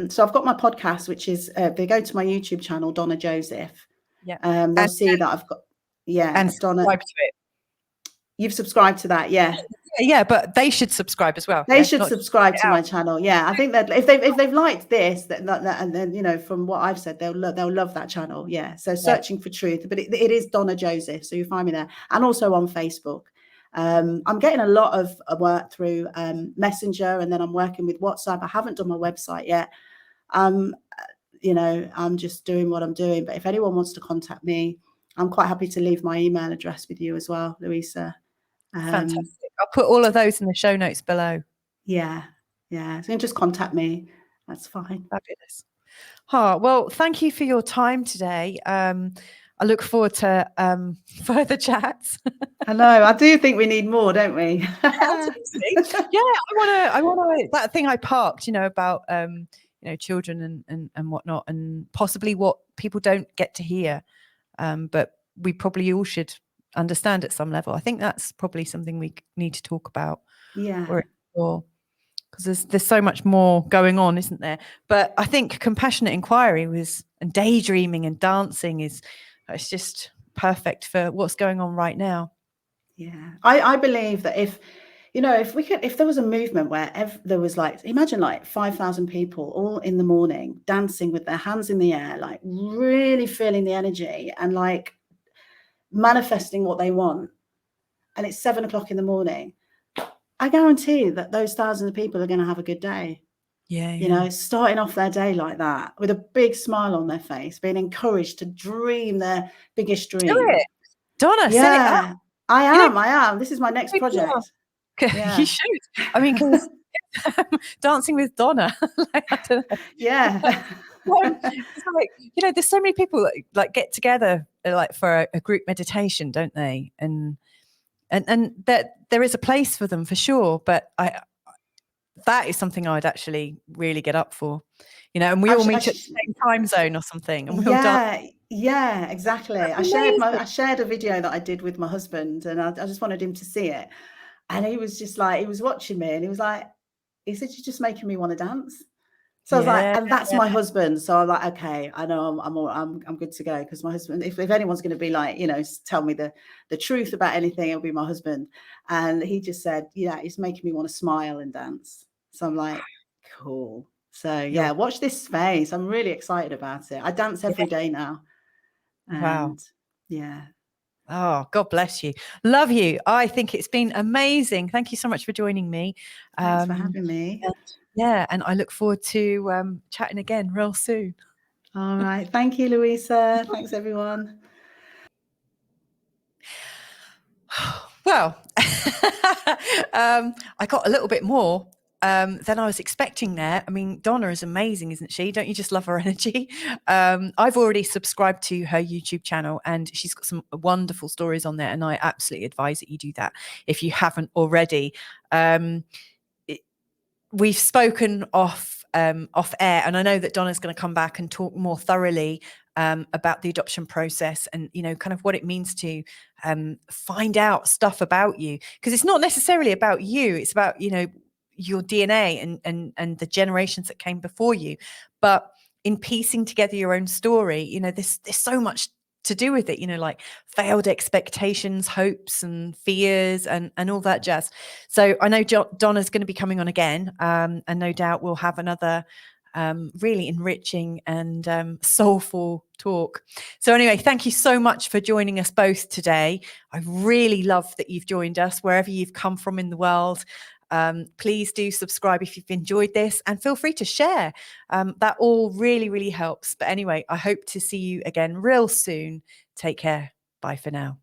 So I've got my podcast, which is they go to my YouTube channel, Donna Joseph.
Yeah.
They'll see that I've got
And
Donna.
subscribe to it.
You've subscribed to that, yeah.
Yeah, but they should subscribe as well.
They
Yeah?
should
Not
subscribe to my channel. Yeah, I think that if they've liked this, and then from what I've said, they'll love that channel. Yeah. So searching for truth, but it is Donna Joseph, so you find me there, and also on Facebook. I'm getting a lot of work through Messenger, and then I'm working with WhatsApp. I haven't done my website yet. I'm just doing what I'm doing. But if anyone wants to contact me, I'm quite happy to leave my email address with you as well, Louisa.
Fantastic. I'll put all of those in the show notes below.
Yeah. So you can just contact me. That's fine.
Fabulous. Well, thank you for your time today. I look forward to further chats.
I know. I do think we need more, don't we?
Absolutely. Yeah, I want to. That thing I parked, about children and whatnot, and possibly what people don't get to hear, but we probably all should understand at some level. I think that's probably something we need to talk about.
Yeah.
Or explore. Because there's so much more going on, isn't there? But I think compassionate inquiry and daydreaming and dancing it's just perfect for what's going on right now.
Yeah, I believe that if there was a movement where there was imagine 5,000 people all in the morning dancing with their hands in the air, really feeling the energy and manifesting what they want, and it's 7 o'clock in the morning, I guarantee that those thousands of people are going to have a good day.
Yeah.
Starting off their day like that with a big smile on their face, being encouraged to dream their biggest dream.
Do it. Donna, set it up.
I am. This is my next project.
Yeah. You should. I mean, because dancing with Donna. I don't know.
Yeah.
It's there's so many people that get together for a group meditation, don't they? And that there is a place for them for sure. But that is something I'd actually really get up for, and we all meet at the same time zone or something. And we'll dance.
Yeah, exactly. I shared a video that I did with my husband, and I just wanted him to see it. And he was just he was watching me, and he said, "You're just making me want to dance." So I was and that's my husband. So I'm okay, I know I'm good to go, because my husband, if anyone's going to be tell me the truth about anything, it'll be my husband. And he just said, "Yeah, it's making me want to smile and dance." So I'm cool. So yeah, watch this space. I'm really excited about it. I dance every day now. And
wow.
Yeah.
Oh, God bless you. Love you. I think it's been amazing. Thank you so much for joining me.
Thanks for having me.
And I look forward to chatting again real soon.
All right. Thank you, Louisa. Thanks, everyone.
Well, I got a little bit more than I was expecting there. I mean, Donna is amazing, isn't she? Don't you just love her energy? I've already subscribed to her YouTube channel, and she's got some wonderful stories on there, and I absolutely advise that you do that if you haven't already. We've spoken off air, and I know that Donna's going to come back and talk more thoroughly about the adoption process, and kind of what it means to find out stuff about you, because it's not necessarily about you, it's about your DNA and the generations that came before you. But in piecing together your own story, there's so much to do with it, like failed expectations, hopes and fears and all that jazz. So I know Donna's going to be coming on again, and no doubt we'll have another really enriching and soulful talk. So anyway, thank you so much for joining us both today. I really love that you've joined us wherever you've come from in the world. Please do subscribe if you've enjoyed this, and feel free to share. That all really, really helps. But anyway, I hope to see you again real soon. Take care. Bye for now.